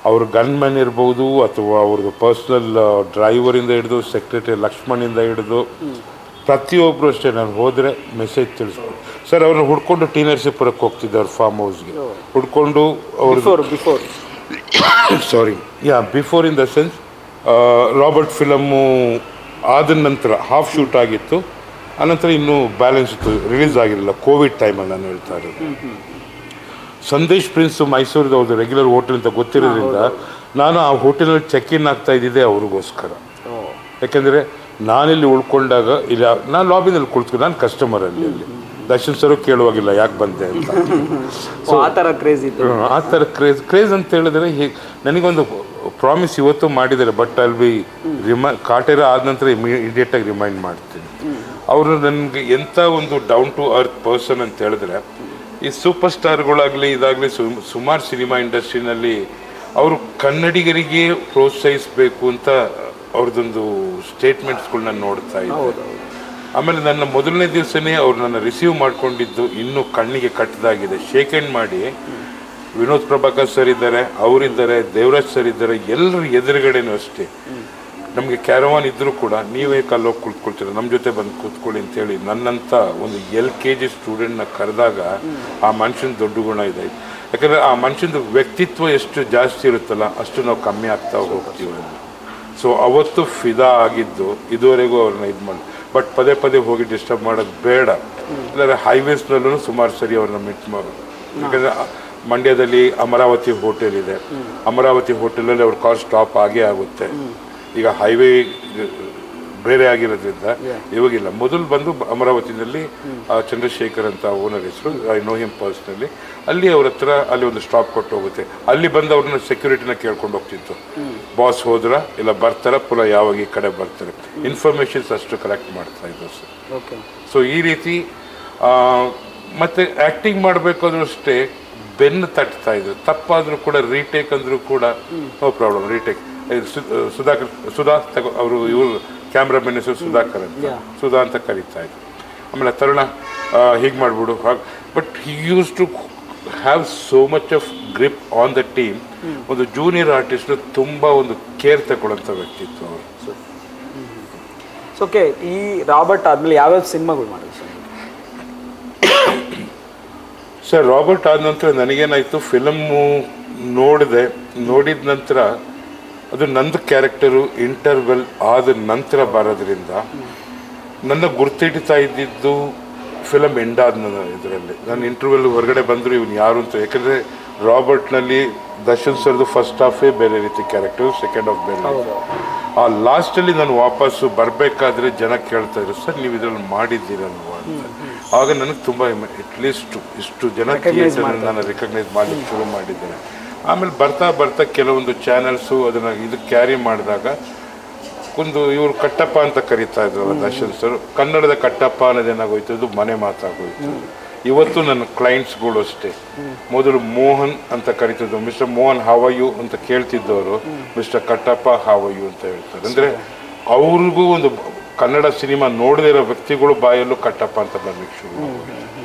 ಅವ್ರ ಗನ್ಮನ್ ಇರ್ಬೋದು, ಅಥವಾ ಅವ್ರದ್ದು ಪರ್ಸ್ನಲ್ ಡ್ರೈವರಿಂದ ಹಿಡಿದು ಸೆಕ್ರೆಟರಿ ಲಕ್ಷ್ಮಣಿಂದ ಹಿಡಿದು ಪ್ರತಿಯೊಬ್ಬರು ಅಷ್ಟೇ. ನಾನು ಹೋದರೆ ಮೆಸೇಜ್ ತಿಳಿಸ್ಬೋದು ಸರ್. ಅವ್ರನ್ನ ಹುಡ್ಕೊಂಡು ಟಿ ನರಸೀಪುರಕ್ಕೆ ಹೋಗ್ತಿದ್ದೆ, ಅವ್ರ ಫಾರ್ಮ್ ಹೌಸ್ಗೆ ಹುಡ್ಕೊಂಡು. ಅವ್ರು before in the sense Robert film ಆದ ನಂತರ ಹಾಫ್ ಶೂಟ್ ಆಗಿತ್ತು, ಆನಂತರ ಇನ್ನೂ ಬ್ಯಾಲೆನ್ಸ್ ಇತ್ತು, ರಿಲೀಸ್ ಆಗಿರಲಿಲ್ಲ, ಕೋವಿಡ್ ಟೈಮಲ್ಲಿ ನಾನು ಹೇಳ್ತಾ ಇರೋದು. ಸಂದೇಶ್ ಪ್ರಿನ್ಸ್ ಮೈಸೂರದ ಒಂದು ರೆಗ್ಯುಲರ್ ಹೋಟೆಲ್ ಅಂತ ಗೊತ್ತಿರೋದ್ರಿಂದ ನಾನು ಆ ಹೋಟೆಲಲ್ಲಿ ಚೆಕ್ ಇನ್ ಆಗ್ತಾ ಇದ್ದಿದ್ದೆ ಅವ್ರಿಗೋಸ್ಕರ. ಯಾಕೆಂದರೆ ನಾನಿಲ್ಲಿ ಉಳ್ಕೊಂಡಾಗ ಇಲ್ಲ, ನಾನು ಲಾಬಿನಲ್ಲಿ ಕುಳಿತುಕೊಂಡು ನಾನು ಕಸ್ಟಮರಲ್ಲಿ ಅಲ್ಲಿ ದರ್ಶನ್ ಸರು ಕೇಳುವಾಗಿಲ್ಲ ಯಾಕೆ ಬಂದೆ ಅಂತ. ಸೊ ಆ ಥರ ಕ್ರೇಜ್ ಇತ್ತು. ಆ ಥರ ಕ್ರೇಜ್ ಅಂತ ಹೇಳಿದ್ರೆ ನನಗೊಂದು ಪ್ರಾಮಿಸ್ ಇವತ್ತು ಮಾಡಿದ್ದಾರೆ, ಬಟ್ ಅಲ್ಲಿ ಕಾಟೇರ ಆದ ನಂತರ ಇಮಿಡಿಯೇಟಾಗಿ ರಿಮೈಂಡ್ ಮಾಡ್ತೀನಿ. ಅವರು ನನಗೆ ಎಂಥ ಒಂದು ಡೌನ್ ಟು ಅರ್ತ್ ಪರ್ಸನ್ ಅಂತ ಹೇಳಿದ್ರೆ, ಈ ಸೂಪರ್ ಸ್ಟಾರ್ಗಳಾಗಲಿ ಇದಾಗಲಿ ಸುಮಾರು ಸಿನಿಮಾ ಇಂಡಸ್ಟ್ರಿನಲ್ಲಿ ಅವರು ಕನ್ನಡಿಗರಿಗೆ ಪ್ರೋತ್ಸಾಹಿಸಬೇಕು ಅಂತ ಅವ್ರದ್ದೊಂದು ಸ್ಟೇಟ್ಮೆಂಟ್ಸ್ಗಳನ್ನ ನೋಡ್ತಾ ಇದ್ದೆ. ಆಮೇಲೆ ನನ್ನ ಮೊದಲನೇ ದಿವಸನೇ ಅವ್ರು ನನ್ನ ರಿಸೀವ್ ಮಾಡ್ಕೊಂಡಿದ್ದು ಇನ್ನೂ ಕಣ್ಣಿಗೆ ಕಟ್ಟದಾಗಿದೆ. ಶೇಕ್ ಹ್ಯಾಂಡ್ ಮಾಡಿ ವಿನೋದ್ ಪ್ರಭಾಕರ್ ಸರ್ ಇದ್ದಾರೆ, ಅವರಿದ್ದಾರೆ, ದೇವರಾಜ್ ಸರ್ ಇದ್ದಾರೆ, ಎಲ್ಲರ ಎದುರುಗಡೆನೂ ಅಷ್ಟೇ. ನಮಗೆ ಕ್ಯಾರವಾನ್ ಇದ್ದರೂ ಕೂಡ ನೀವೇ ಕಲ್ಲೋಗಿ ಕುಳಿತುಕೊಳ್ತೀರ, ನಮ್ಮ ಜೊತೆ ಬಂದು ಕೂತ್ಕೊಳ್ಳಿ ಅಂತೇಳಿ ನನ್ನಂಥ ಒಂದು LKG ಸ್ಟೂಡೆಂಟ್ನ ಕರೆದಾಗ ಆ ಮನುಷ್ಯನ ದೊಡ್ಡ ಗುಣ ಇದೆ. ಯಾಕಂದರೆ ಆ ಮನುಷ್ಯನ ವ್ಯಕ್ತಿತ್ವ ಎಷ್ಟು ಜಾಸ್ತಿ ಇರುತ್ತಲ್ಲ ಅಷ್ಟು ನಾವು ಕಮ್ಮಿ ಆಗ್ತಾ ಹೋಗ್ತೀವಿ. ಸೊ ಅವತ್ತು ಫಿದಾ ಆಗಿದ್ದು ಇದುವರೆಗೂ ಅವ್ರನ್ನ ಇದು ಮಾಡಿ, ಬಟ್ ಪದೇ ಪದೇ ಹೋಗಿ ಡಿಸ್ಟರ್ಬ್ ಮಾಡೋದು ಬೇಡ. ಇಲ್ಲಾಂದರೆ ಹೈವೇಸ್ನಲ್ಲೂ ಸುಮಾರು ಸರಿ ಅವ್ರನ್ನ ಮೀಟ್ ಮಾಡೋದು. ಯಾಕಂದರೆ ಮಂಡ್ಯದಲ್ಲಿ ಅಮರಾವತಿ ಹೋಟೆಲ್ ಇದೆ, ಅಮರಾವತಿ ಹೋಟೆಲಲ್ಲಿ ಅವ್ರ ಕಾರ್ ಸ್ಟಾಪ್ ಆಗೇ ಆಗುತ್ತೆ. ಈಗ ಹೈವೇ ಬೇರೆ ಆಗಿರೋದ್ರಿಂದ ಇವಾಗಿಲ್ಲ. ಮೊದಲು ಬಂದು ಅಮರಾವತಿನಲ್ಲಿ ಚಂದ್ರಶೇಖರ್ ಅಂತ ಓನರ್ ಹೆಸರು, ಐ ನೋ ಹಿಮ್ ಪರ್ಸ್ನಲಿ. ಅಲ್ಲಿ ಅವ್ರ ಹತ್ರ ಅಲ್ಲಿ ಒಂದು ಸ್ಟಾಪ್ ಕೊಟ್ಟು ಹೋಗುತ್ತೆ. ಅಲ್ಲಿ ಬಂದು ಅವ್ರನ್ನ ಸೆಕ್ಯೂರಿಟಿನ ಕೇಳ್ಕೊಂಡು ಹೋಗ್ತಿತ್ತು, ಬಾಸ್ ಹೋದ್ರ ಇಲ್ಲ ಬರ್ತಾರ, ಪುನಃ ಯಾವಾಗ ಈ ಕಡೆ ಬರ್ತಾರೆ, ಇನ್ಫಾರ್ಮೇಷನ್ಸ್ ಅಷ್ಟು ಕಲೆಕ್ಟ್ ಮಾಡ್ತಾ ಇದ್ದು ಸರ್. ಸೊ ಈ ರೀತಿ ಮತ್ತೆ ಆ್ಯಕ್ಟಿಂಗ್ ಮಾಡಬೇಕಾದ್ರೂ ಅಷ್ಟೇ ಬೆನ್ನು ತಟ್ತಾ ಇದ್ರು. ತಪ್ಪಾದರೂ ಕೂಡ ರೀಟೇಕ್ ಅಂದರೂ ಕೂಡ ನೋ ಪ್ರಾಬ್ಲಮ್, ರೀಟೇಕ್. ಸುಧಾ ಅವರು ಇವರು ಕ್ಯಾಮ್ರಾಮನ್ ಹೆಸರು ಸುಧಾಕರ್ ಅಂತ, ಸುಧಾ ಅಂತ ಕರೀತಾ ಇದ್ರು. ಆಮೇಲೆ ತರುಣ ಹೀಗೆ ಮಾಡಿಬಿಡು ಹಾಗೆ. But he use to have so much of grip on the team. ಒಂದು ಜೂನಿಯರ್ ಆರ್ಟಿಸ್ಟ್ ತುಂಬ ಒಂದು ಕೇರ್ ತಗೊಳ್ಳೋಂಥ ವ್ಯಕ್ತಿತ್ವ ಅವರು. ಓಕೆ, ಈ ರಾಬರ್ಟ್ ಆದಮೇಲೆ ಯಾವ್ಯಾವ ಸಿನಿಮಾಗಳು ಮಾಡಿದ್ರು ಸರ್? ರಾಬರ್ಟ್ ಆದ ನಂತರ ನನಗೇನಾಯಿತು, ಫಿಲಮ್ಮು ನೋಡಿದ ನಂತರ ಅದು ನಂದು ಕ್ಯಾರೆಕ್ಟರು ಇಂಟರ್ವೆಲ್ ಆದ ನಂತರ ಬರೋದ್ರಿಂದ ನನ್ನ ಗುರ್ತಿಡ್ತಾ ಇದ್ದಿದ್ದು ಫಿಲಮ್ ಎಂಡ್ ಆದ ಇದರಲ್ಲಿ. ನಾನು ಇಂಟರ್ವೆಲ್ ಹೊರಗಡೆ ಬಂದರು ಇವನು ಯಾರು ಅಂತ. ಯಾಕಂದರೆ ರಾಬರ್ಟ್ನಲ್ಲಿ ದರ್ಶನ್ ಸರ್ದು ಫಸ್ಟ್ ಹಾಫೇ ಬೇರೆ ರೀತಿ ಕ್ಯಾರೆಕ್ಟರು, ಸೆಕೆಂಡ್ ಹಾಫ್ ಬೇರೆ. ಆ ಲಾಸ್ಟಲ್ಲಿ ನಾನು ವಾಪಸ್ಸು ಬರಬೇಕಾದ್ರೆ ಜನ ಕೇಳ್ತಾಯಿದ್ರು, ಸರ್ ನೀವು ಇದರಲ್ಲಿ ಮಾಡಿದ್ದೀರಲ್ವ ಅಂತ. ಆಗ ನನಗೆ ತುಂಬ ಅಟ್ಲೀಸ್ಟ್ ಇಷ್ಟು ಜನ ನಾನು ರೆಕಗ್ನೈಸ್ ಮಾಡಲಿಕ್ಕೆ ಶುರು ಮಾಡಿದ್ದೇನೆ. ಆಮೇಲೆ ಬರ್ತಾ ಬರ್ತಾ ಕೆಲವೊಂದು ಚಾನಲ್ಸು ಅದನ್ನು ಇದು ಕ್ಯಾರಿ ಮಾಡಿದಾಗ ಒಂದು ಇವರು ಕಟ್ಟಪ್ಪ ಅಂತ ಕರೀತಾ ಇದ್ರಲ್ಲ ದರ್ಶನ್ ಸರ್, ಕನ್ನಡದ ಕಟ್ಟಪ್ಪ ಅನ್ನೋದೇನಾಗೋಯ್ತು, ಅದು ಮನೆ ಮಾತಾಗೋಯ್ತು. ಇವತ್ತು ನನ್ನ ಕ್ಲೈಂಟ್ಸ್ಗಳು ಅಷ್ಟೇ, ಮೊದಲು ಮೋಹನ್ ಅಂತ ಕರಿತಿದ್ದು, mister Mohan how are you ಅಂತ ಕೇಳ್ತಿದ್ದವರು mister Kattappa how are you ಅಂತ ಹೇಳ್ತಾರೆ. ಅಂದರೆ ಅವ್ರಿಗೂ ಒಂದು ಕನ್ನಡ ಸಿನಿಮಾ ನೋಡದೇ ಇರೋ ವ್ಯಕ್ತಿಗಳು ಬಾಯಲ್ಲೂ ಕಟ್ಟಪ್ಪ ಅಂತ ಬರ್ಲಿಕ್ಕೆ ಶುರು.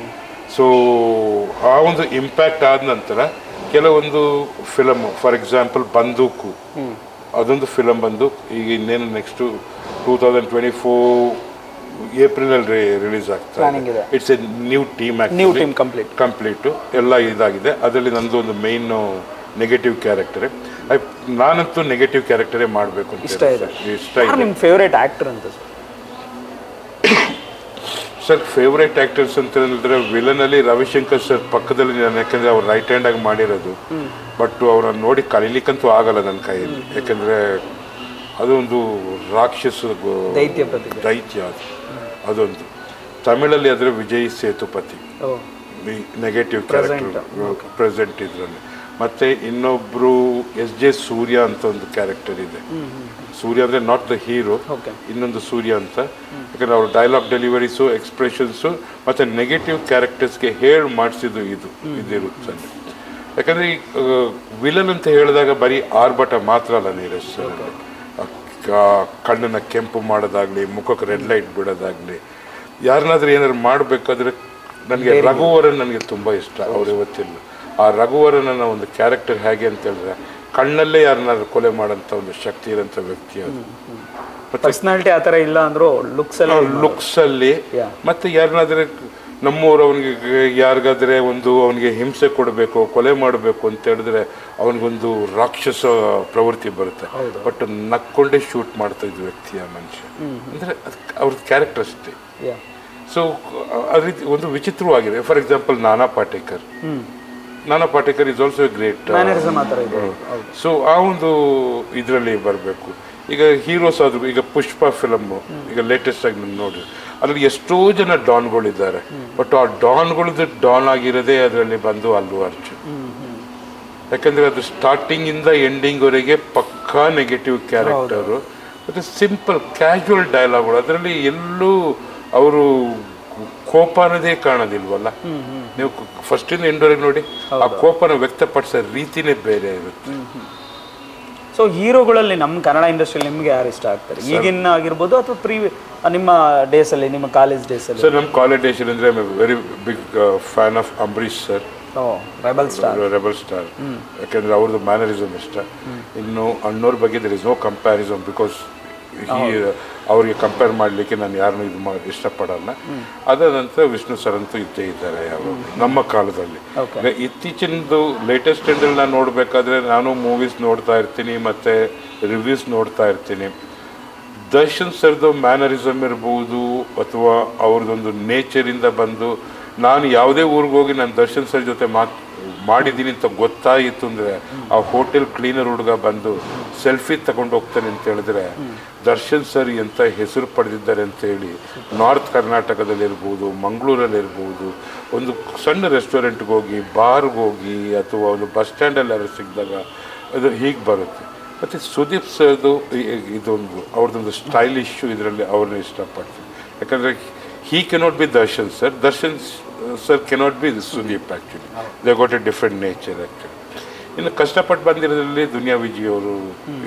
ಸೊ ಆ ಒಂದು ಇಂಪ್ಯಾಕ್ಟ್ ಆದ ನಂತರ ಕೆಲವೊಂದು ಫಿಲಮ್, ಫಾರ್ ಎಕ್ಸಾಂಪಲ್ ಬಂದೂಕು, ಅದೊಂದು ಫಿಲಮ್ ಬಂದು ಈಗ ಇನ್ನೇನು ನೆಕ್ಸ್ಟು 2024 ಏಪ್ರಿಲಲ್ಲಿ ರಿಲೀಸ್ ಆಗ್ತದೆ. It's A new team complete ಎಲ್ಲ ಇದಾಗಿದೆ. ಅದರಲ್ಲಿ ನಂದು ಒಂದು ಮೇನ್ ನೆಗೆಟಿವ್ ಕ್ಯಾರೆಕ್ಟರೇ. ನಾನಂತೂ ನೆಗೆಟಿವ್ ಕ್ಯಾರೆಕ್ಟರೇ ಮಾಡಬೇಕು ಅಂತ ಇಷ್ಟ ಇದೆ. ನಿಮ್ಮ ಫೇವ್ರೇಟ್ ಆ್ಯಕ್ಟರ್ ಅಂತ ಸರ್? ಫೇವ್ರೇಟ್ ಆ್ಯಕ್ಟರ್ಸ್ ಅಂತ ಹೇಳಿದ್ರೆ ವಿಲನಲ್ಲಿ ರವಿಶಂಕರ್ ಸರ್ ಪಕ್ಕದಲ್ಲಿ ನಾನು, ಯಾಕೆಂದರೆ ಅವ್ರು ರೈಟ್ ಹ್ಯಾಂಡಾಗಿ ಮಾಡಿರೋದು. ಬಟ್ ಅವ್ರನ್ನ ನೋಡಿ ಕಲೀಲಿಕ್ಕಂತೂ ಆಗಲ್ಲ ನನ್ನ ಕೈಯಲ್ಲಿ. ಯಾಕೆಂದರೆ ಅದೊಂದು ರಾಕ್ಷಸ ದೈತ್ಯ ಅದೊಂದು. ತಮಿಳಲ್ಲಿ ಆದರೆ Vijay Sethupathi negative character present ಇದರಲ್ಲಿ. ಮತ್ತು ಇನ್ನೊಬ್ಬರು SJ ಸೂರ್ಯ ಅಂತ ಒಂದು ಕ್ಯಾರೆಕ್ಟರ್ ಇದೆ. ಸೂರ್ಯ ಅಂದರೆ ನಾಟ್ ದ ಹೀರೋ, ಇನ್ನೊಂದು ಸೂರ್ಯ ಅಂತ. ಯಾಕಂದರೆ ಅವ್ರ ಡೈಲಾಗ್ ಡೆಲಿವರೀಸು, ಎಕ್ಸ್ಪ್ರೆಷನ್ಸು ಮತ್ತು ನೆಗೆಟಿವ್ ಕ್ಯಾರೆಕ್ಟರ್ಸ್ಗೆ ಹೇಳಿ ಮಾಡಿಸಿದ್ದು ಇದಿರುತ್ತೆ. ಯಾಕಂದರೆ ಈ ವಿಲನ್ ಅಂತ ಹೇಳಿದಾಗ ಬರೀ ಆರ್ಭಟ ಮಾತ್ರ ಅಲ್ಲ ನೀರಜ್ ಸರ್. ಕಣ್ಣನ್ನು ಕೆಂಪು ಮಾಡೋದಾಗಲಿ, ಮುಖಕ್ಕೆ ರೆಡ್ ಲೈಟ್ ಬಿಡೋದಾಗಲಿ, ಯಾರನ್ನಾದ್ರೂ ಏನಾದ್ರು ಮಾಡಬೇಕಾದ್ರೆ ನನಗೆ ರಘುವರನ್ ನನಗೆ ತುಂಬ ಇಷ್ಟ. ಅವ್ರು ಇವತ್ತಿಲ್ಲ. ಆ ರಘುವರನ ಒಂದು ಕ್ಯಾರೆಕ್ಟರ್ ಹೇಗೆ ಅಂತ ಹೇಳಿದ್ರೆ ಕಣ್ಣಲ್ಲೇ ಯಾರನ್ನಾದ್ರೂ ಕೊಲೆ ಮಾಡೋಂಥ ಒಂದು ಶಕ್ತಿ ಇರೋಂಥ ವ್ಯಕ್ತಿ ಅದು. ಪರ್ಸನಾಲಿಟಿ ಆ ಥರ ಇಲ್ಲ ಅಂದರೂ ಲುಕ್ಸಲ್ಲಿ ಮತ್ತು ಯಾರನ್ನಾದ್ರೆ ನಮ್ಮವ್ರು ಅವನಿಗೆ ಯಾರಿಗಾದ್ರೆ ಅವನಿಗೆ ಹಿಂಸೆ ಕೊಡಬೇಕು, ಕೊಲೆ ಮಾಡಬೇಕು ಅಂತ ಹೇಳಿದ್ರೆ ಅವನಿಗೊಂದು ರಾಕ್ಷಸ ಪ್ರವೃತ್ತಿ ಬರುತ್ತೆ. ಬಟ್ ನಕ್ಕೊಂಡೇ ಶೂಟ್ ಮಾಡ್ತಾ ಇದ್ದ ವ್ಯಕ್ತಿ ಆ ಮನುಷ್ಯ, ಅಂದರೆ ಅವ್ರದ್ದು ಕ್ಯಾರೆಕ್ಟರ್ ಅಷ್ಟೇ. ಸೊ ಅದೇ ರೀತಿ ಒಂದು ವಿಚಿತ್ರವಾಗಿದೆ. ಫಾರ್ ಎಕ್ಸಾಂಪಲ್ ನಾನಾ Patekar is also A great. So ಆ ಒಂದು ಇದರಲ್ಲಿ ಬರಬೇಕು. ಈಗ ಹೀರೋಸ್ ಆದ್ರು, ಈಗ ಪುಷ್ಪ ಫಿಲಮ್ ಈಗ ಲೇಟೆಸ್ಟ್ ಆಗಿ ನೀವು ನೋಡ್ರಿ, ಅದ್ರಲ್ಲಿ ಎಷ್ಟೋ ಜನ ಡಾನ್ಗಳಿದ್ದಾರೆ. ಬಟ್ ಆ ಡಾನ್ಗಳದ್ದು ಡಾನ್ ಆಗಿರೋದೇ ಅದರಲ್ಲಿ ಬಂದು ಅಲ್ಲು ಅರ್ಜುನ್. ಯಾಕಂದ್ರೆ ಅದು ಸ್ಟಾರ್ಟಿಂಗ್ ಇಂದ ಎಂಡಿಂಗ್ ವರೆಗೆ ಪಕ್ಕಾ ನೆಗೆಟಿವ್ ಕ್ಯಾರೆಕ್ಟರು, ಮತ್ತೆ ಸಿಂಪಲ್ ಕ್ಯಾಶುವಲ್ ಡೈಲಾಗ್ಗಳು. ಅದರಲ್ಲಿ ಎಲ್ಲೂ ಅವರು ಕೋಪ ಅನ್ನೋದೇ ಕಾಣೋದಿಲ್ವಲ್ಲ. ನೀವು ಫಸ್ಟ್ ಇಂದ ಎಂಡ್ವರೆಗೆ ನೋಡಿ, ಆ ಕೋಪನ ವ್ಯಕ್ತಪಡಿಸೋ ರೀತಿನೇ ಬೇರೆ ಇರುತ್ತೆ. ಸೊ ಹೀರೋಗಳಲ್ಲಿ ನಮ್ಮ ಕನ್ನಡ ಇಂಡಸ್ಟ್ರಿಯಲ್ಲಿ ನಿಮ್ಗೆ ಯಾರು ಇಷ್ಟ ಆಗ್ತಾರೆ ಈಗಿನ ಆಗಿರ್ಬೋದು ಅಥವಾ ನಿಮ್ಮ ಡೇಸ್ ಅಲ್ಲಿ, ನಿಮ್ಮ ಕಾಲೇಜ್ ಡೇಸ್ ಅಲ್ಲಿ? ಸರ್ ನಮ್ಮ ಕಾಲೇಜ್ ಡೇಸ್ ಅಂದ್ರೆ very big fan of Ambareesh sir, rebel star. ಯಾಕಂದ್ರೆ ಅವ್ರದ್ದು ಮ್ಯಾನರಿಸಮ್ ಇಷ್ಟ. ಇನ್ನು ಅಣ್ಣವ್ರ ಬಗ್ಗೆ there is no comparison, because ಅವ್ರಿಗೆ ಕಂಪೇರ್ ಮಾಡಲಿಕ್ಕೆ ನಾನು ಯಾರನ್ನೂ ಇಷ್ಟಪಡಲ್ಲ. ಅದಾದ ನಂತರ ವಿಷ್ಣು ಸರ್ ಅಂತೂ ಇದ್ದೇ ಇದ್ದಾರೆ ನಮ್ಮ ಕಾಲದಲ್ಲಿ. ಇತ್ತೀಚಿನದು ಲೇಟೆಸ್ಟ್ ಟ್ರೆಂಡಲ್ಲಿ ನಾನು ನೋಡಬೇಕಾದ್ರೆ ನಾನು ಮೂವೀಸ್ ನೋಡ್ತಾ ಇರ್ತೀನಿ ಮತ್ತು ರಿವ್ಯೂಸ್ ನೋಡ್ತಾ ಇರ್ತೀನಿ. ದರ್ಶನ್ ಸರ್ದು ಮ್ಯಾನರಿಸಮ್ ಇರ್ಬೋದು ಅಥವಾ ಅವ್ರದ್ದೊಂದು ನೇಚರಿಂದ ಬಂದು, ನಾನು ಯಾವುದೇ ಊರಿಗೆ ಹೋಗಿ ನಾನು ದರ್ಶನ್ ಸರ್ ಜೊತೆ ಮಾಡಿದ್ದೀನಿ ಅಂತ ಗೊತ್ತಾಯಿತು ಅಂದರೆ, ಆ ಹೋಟೆಲ್ ಕ್ಲೀನರ್ ಹುಡುಗ ಬಂದು ಸೆಲ್ಫಿ ತಗೊಂಡು ಹೋಗ್ತಾನೆ ಅಂತ ಹೇಳಿದ್ರೆ, ದರ್ಶನ್ ಸರ್ ಎಂಥ ಹೆಸರು ಪಡೆದಿದ್ದಾರೆ ಅಂತೇಳಿ ನಾರ್ತ್ ಕರ್ನಾಟಕದಲ್ಲಿರ್ಬೋದು, ಮಂಗಳೂರಲ್ಲಿರ್ಬೋದು, ಒಂದು ಸಣ್ಣ ರೆಸ್ಟೋರೆಂಟ್ಗೆ ಹೋಗಿ, ಬಾರ್ಗೆ ಹೋಗಿ, ಅಥವಾ ಒಂದು ಬಸ್ ಸ್ಟ್ಯಾಂಡಲ್ಲಿ ಯಾರು ಸಿಕ್ಕಿದಾಗ ಅದು ಹೀಗೆ ಬರುತ್ತೆ. ಮತ್ತು ಸುದೀಪ್ ಸರ್ದು ಇದೊಂದು ಅವ್ರದ್ದೊಂದು ಸ್ಟೈಲಿಶು ಇದರಲ್ಲಿ ಅವ್ರನ್ನ ಇಷ್ಟಪಡ್ತೀನಿ. ಯಾಕಂದರೆ he cannot be Darshan sir cannot be Sudeep actually. They got a different nature actually. ಇನ್ನು ಕಷ್ಟಪಟ್ಟು ಬಂದಿರೋದ್ರಲ್ಲಿ ದುನಿಯಾ ವಿಜಯ್ ಅವರು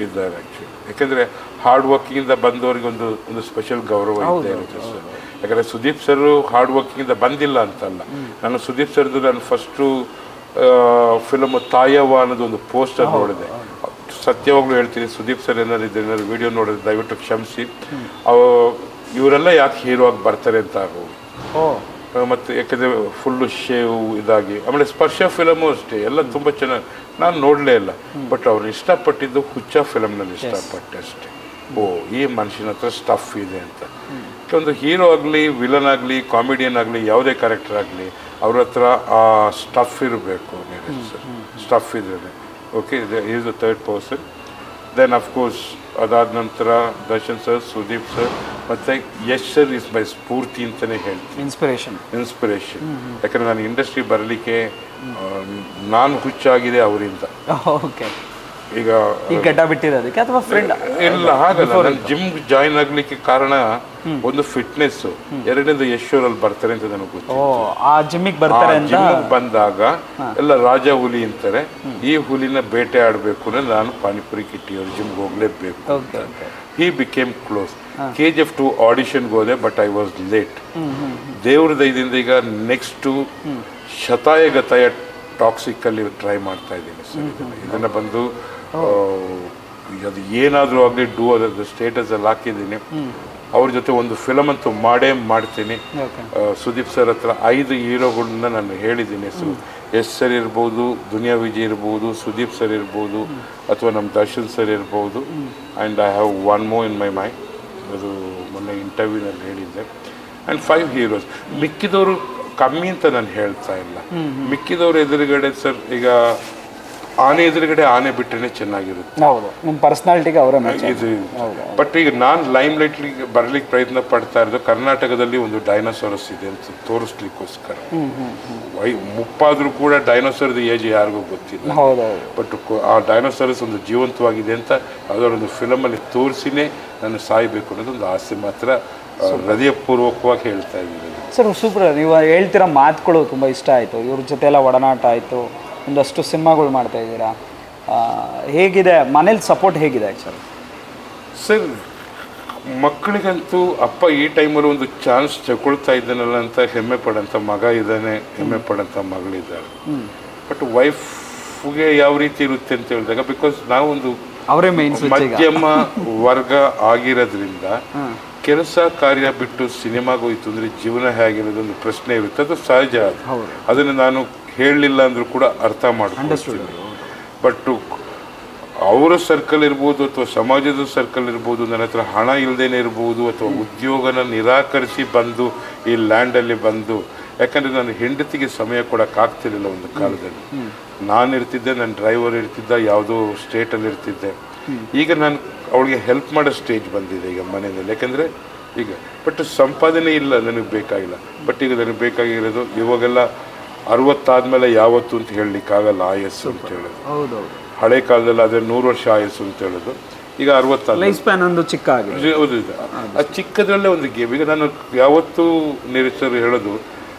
ಇದ್ದಾರೆ ಆ್ಯಕ್ಚುಲಿ. ಯಾಕಂದರೆ ಹಾರ್ಡ್ ವರ್ಕಿಂದ ಬಂದವರಿಗೆ ಒಂದು ಸ್ಪೆಷಲ್ ಗೌರವ ಇರುತ್ತೆ ಸರ್. ಯಾಕಂದರೆ ಸುದೀಪ್ ಸರ್ ಹಾರ್ಡ್ ವರ್ಕಿಂದ ಬಂದಿಲ್ಲ ಅಂತಲ್ಲ. ನಾನು ಸುದೀಪ್ ಸರ್ದು ನಾನು ಫಸ್ಟು ಫಿಲಮ್ ತಾಯವ್ವ ಅನ್ನೋದು ಒಂದು ಪೋಸ್ಟರ್ ನೋಡಿದೆ. ಸತ್ಯವಾಗ್ಲೂ ಹೇಳ್ತೀನಿ, ಸುದೀಪ್ ಸರ್ ಏನಾದ್ರು ವಿಡಿಯೋ ನೋಡಿದ್ರೆ ದಯವಿಟ್ಟು ಕ್ಷಮಿಸಿ. ಇವರೆಲ್ಲ ಯಾಕೆ ಹೀರೋ ಆಗಿ ಬರ್ತಾರೆ ಅಂತ ಆಗೋದು. ಮತ್ತು ಯಾಕಂದರೆ ಫುಲ್ಲು ಶೇವ್ ಇದಾಗಿ. ಆಮೇಲೆ ಸ್ಪರ್ಶ ಫಿಲಮು ಅಷ್ಟೇ, ಎಲ್ಲ ತುಂಬ ಚೆನ್ನಾಗಿ. ನಾನು ನೋಡಲೇ ಇಲ್ಲ, ಬಟ್ ಅವ್ರು ಇಷ್ಟಪಟ್ಟಿದ್ದು ಹುಚ್ಚ ಫಿಲಮ್ನಲ್ಲಿ ಇಷ್ಟಪಟ್ಟೆ ಅಷ್ಟೇ. ಈ ಮನುಷ್ಯನ ಹತ್ರ ಸ್ಟಫ್ ಇದೆ ಅಂತ. ಒಂದು ಹೀರೋ ಆಗಲಿ, ವಿಲನ್ ಆಗಲಿ, ಕಾಮಿಡಿಯನ್ ಆಗಲಿ, ಯಾವುದೇ ಕ್ಯಾರೆಕ್ಟರ್ ಆಗಲಿ, ಅವ್ರ ಹತ್ರ ಆ ಸ್ಟಫ್ ಇರಬೇಕು. ಸ್ಟಫ್ ಇದ್ರೆ okay, is the third person. Then of course ಅದಾದ ನಂತರ ದರ್ಶನ್ ಸರ್, ಸುದೀಪ್ ಸರ್ ಮತ್ತು ಯಶ್ ಸರ್ ಇಸ್ ಮೈ ಸ್ಫೂರ್ತಿ ಅಂತಲೇ ಹೇಳ್ತೀನಿ. ಇನ್ಸ್ಪಿರೇಷನ್. ಯಾಕಂದರೆ ನಾನು ಇಂಡಸ್ಟ್ರಿ ಬರಲಿಕ್ಕೆ ನಾನು ಹುಚ್ಚಾಗಿದೆ ಅವರಿಂದ. ಈಗ ಗಡ್ಡ ಬಿಟ್ಟಿರೋದಕ್ಕೆ ಅಥವಾ ಫ್ರೆಂಡ್ ಇಲ್ಲ, ಹಾಗಲ್ಲ. ನಾನು ಜಿಮ್ ಜಾಯಿನ್ ಆಗಲಿಕ್ಕೆ ಕಾರಣ ಒಂದು ಫಿಟ್ನೆಸ್, ಎರಡನೇದು ಯಶೋರಲ್ಲಿ ಬರ್ತಾರೆ ಅಂತ ನನಗೆ ಗೊತ್ತು. ಜಿಮ್ಮಿಗೆ ಬರ್ತಾರೆ. ಜಿಮ್ಮಿಗೆ ಬಂದಾಗ ಎಲ್ಲ ರಾಜ ಹುಲಿ ಅಂತಾರೆ. ಈ ಹುಲಿನ ಬೇಟೆ ಆಡಬೇಕು ಅಂದ್ರೆ ನಾನು ಪಾನಿಪುರಿ ಕಿಟ್ಟಿ ಅವ್ರ ಜಿಮ್ಗೆ ಹೋಗ್ಲೇಬೇಕು. ಹಿ ಬಿಕೇಮ್ ಕ್ಲೋಸ್. KGF 2 ಆಡಿಷನ್ಗೆ ಹೋದೆ, ಬಟ್ ಐ ವಾಸ್ ಲೇಟ್. ದೇವ್ರ ದಯದಿಂದ ಈಗ ನೆಕ್ಸ್ಟು ಶತಾಯಗತಾಯ ಟಾಕ್ಸಿಕಲ್ಲಿ ಟ್ರೈ ಮಾಡ್ತಾ ಇದ್ದೀನಿ ಸರ್. ಇದನ್ನು ಬಂದು ಅದು ಏನಾದರೂ ಆಗಲಿ ಅದರದ್ದು ಸ್ಟೇಟಸಲ್ಲಿ ಹಾಕಿದ್ದೀನಿ. ಅವ್ರ ಜೊತೆ ಒಂದು ಫಿಲಮ್ ಅಂತೂ ಮಾಡ್ತೀನಿ. ಸುದೀಪ್ ಸರ್ ಹತ್ರ 5 ಹೀರೋಗಳನ್ನ ನಾನು ಹೇಳಿದ್ದೀನಿ. ಯಶ್ ಸರ್ ಇರ್ಬೋದು, ದುನಿಯಾ ವಿಜಯ್ ಇರ್ಬೋದು, ಸುದೀಪ್ ಸರ್ ಇರ್ಬೋದು, ಅಥವಾ ನಮ್ಮ ದರ್ಶನ್ ಸರ್ ಇರ್ಬೋದು. And I have one more in my mind. ಅದು ಮೊನ್ನೆ ಇಂಟರ್ವ್ಯೂನಲ್ಲಿ ಹೇಳಿದ್ದೆ. And 5 heroes. ಮಿಕ್ಕಿದವರು ಕಮ್ಮಿ ಅಂತ ನಾನು ಹೇಳ್ತಾ ಇಲ್ಲ. ಮಿಕ್ಕಿದವ್ರ ಎದುರುಗಡೆ ಸರ್, ಈಗ ಆನೆ ಎದುರುಗಡೆ ಆನೆ ಬಿಟ್ಟರೆ ಚೆನ್ನಾಗಿರುತ್ತೆ. ನಿಮ್ಮ ಪರ್ಸನಾಲಿಟಿಗೆ ಅವರ ಇದು. ಬಟ್ ಈಗ ನಾನು ಲೈಮ್ ಲೈಟ್ಲಿಗೆ ಬರ್ಲಿಕ್ಕೆ ಪ್ರಯತ್ನ ಪಡ್ತಾ ಇರೋದು, ಕರ್ನಾಟಕದಲ್ಲಿ ಒಂದು ಡೈನೋಸಾರಸ್ ಇದೆ ಅಂತ ತೋರಿಸ್ಲಿಕ್ಕೋಸ್ಕರ. ಮುಪ್ಪಾದರೂ ಕೂಡ ಡೈನೋಸಾರ್ದು ಏಜ್ ಯಾರಿಗೂ ಗೊತ್ತಿಲ್ಲ. ಬಟ್ ಆ ಡೈನೋಸಾರಸ್ ಒಂದು ಜೀವಂತವಾಗಿದೆ ಅಂತ ಅದರೊಂದು ಫಿಲಮಲ್ಲಿ ತೋರಿಸಿನೇ ನಾನು ಸಾಯಬೇಕು ಅನ್ನೋದೊಂದು ಆಸೆ ಮಾತ್ರ ಹೃದಯಪೂರ್ವಕವಾಗಿ ಹೇಳ್ತಾ ಇದ್ದೀನಿ ಸರ್. ಸೂಪರ್. ನೀವು ಹೇಳ್ತಿರೋ ಮಾತುಗಳು ತುಂಬ ಇಷ್ಟ ಆಯಿತು. ಇವ್ರ ಜೊತೆ ಎಲ್ಲ ಒಡನಾಟ ಆಯಿತು, ಒಂದಷ್ಟು ಸಿನಿಮಾಗಳು ಮಾಡ್ತಾ ಇದ್ದೀರಾ. ಹೇಗಿದೆ ಮನೇಲಿ ಸಪೋರ್ಟ್ ಹೇಗಿದೆ ಆ್ಯಕ್ಚುಲಿ ಸರ್? ಮಕ್ಕಳಿಗಂತೂ ಅಪ್ಪ ಈ ಟೈಮಲ್ಲಿ ಒಂದು ಚಾನ್ಸ್ ತಗೊಳ್ತಾ ಇದ್ದಾನಲ್ಲ ಅಂತ ಹೆಮ್ಮೆ ಪಡೋಂಥ ಮಗ ಇದ್ದಾನೆ, ಹೆಮ್ಮೆ ಪಡೋಂಥ ಮಗಳಿದ್ದಾರೆ. ಬಟ್ ವೈಫ್ಗೆ ಯಾವ ರೀತಿ ಇರುತ್ತೆ ಅಂತ ಹೇಳಿದಾಗ, ಬಿಕಾಸ್ ನಾವೊಂದು ಅವರೇ ಮೇನ್ ಮಧ್ಯಮ ವರ್ಗ ಆಗಿರೋದ್ರಿಂದ ಕೆಲಸ ಕಾರ್ಯ ಬಿಟ್ಟು ಸಿನಿಮಾಗೆ ಹೋಯ್ತು ಅಂದರೆ ಜೀವನ ಹೇಗಿರೋದೊಂದು ಪ್ರಶ್ನೆ ಇರುತ್ತೆ, ಅದು ಸಹಜ. ಅದನ್ನು ನಾನು ಹೇಳಲಿಲ್ಲ ಅಂದರೂ ಕೂಡ ಅರ್ಥ ಮಾಡ್ಕೊಳ್ತೀನಿ. ಬಟ್ ಅವರ ಸರ್ಕಲ್ ಇರ್ಬೋದು ಅಥವಾ ಸಮಾಜದ ಸರ್ಕಲ್ ಇರ್ಬೋದು, ನನ್ನ ಹತ್ರ ಹಣ ಇಲ್ಲದೇನೆ ಇರ್ಬೋದು, ಅಥವಾ ಉದ್ಯೋಗನ ನಿರಾಕರಿಸಿ ಬಂದು ಈ ಲ್ಯಾಂಡಲ್ಲಿ ಬಂದು, ಯಾಕಂದರೆ ನಾನು ಹೆಂಡತಿಗೆ ಸಮಯ ಕೊಡೋಕ್ಕಾಗ್ತಿರ್ಲಿಲ್ಲ ಒಂದು ಕಾಲದಲ್ಲಿ. ನಾನು ಇರ್ತಿದ್ದೆ, ನನ್ನ ಡ್ರೈವರ್ ಇರ್ತಿದ್ದ, ಯಾವುದೋ ಸ್ಟೇಟಲ್ಲಿ ಇರ್ತಿದ್ದೆ. ಈಗ ನಾನು ಅವಳಿಗೆ ಹೆಲ್ಪ್ ಮಾಡೋ ಸ್ಟೇಜ್ ಬಂದಿದೆ ಈಗ ಮನೆಯಲ್ಲಿ. ಯಾಕೆಂದರೆ ಈಗ ಬಟ್ ಸಂಪಾದನೆ ಇಲ್ಲ, ನನಗೆ ಬೇಕಾಗಿಲ್ಲ. ಬಟ್ ಈಗ ನನಗೆ ಬೇಕಾಗಿರೋದು ಇವಾಗೆಲ್ಲ 60 ಆದಮೇಲೆ ಯಾವತ್ತು ಅಂತ ಹೇಳಲಿಕ್ಕಾಗಲ್ಲ ಆಯಸ್ಸು ಅಂತ ಹೇಳೋದು. ಹಳೆ ಕಾಲದಲ್ಲಿ ಅದೇ 100 ವರ್ಷ ಆಯಸ್ಸು ಅಂತ ಹೇಳೋದು. ಈಗ 60 ಲೈಫ್ ಸ್ಪ್ಯಾನ್ ಒಂದು ಚಿಕ್ಕ ಆಗಿದೆ. ಹೌದು, ಆ ಚಿಕ್ಕದ್ರಲ್ಲೇ ಒಂದು ಗೇಮ್. ಈಗ ನಾನು ಯಾವತ್ತೂ ನಿರೀಕ್ಷರು ಹೇಳೋದು,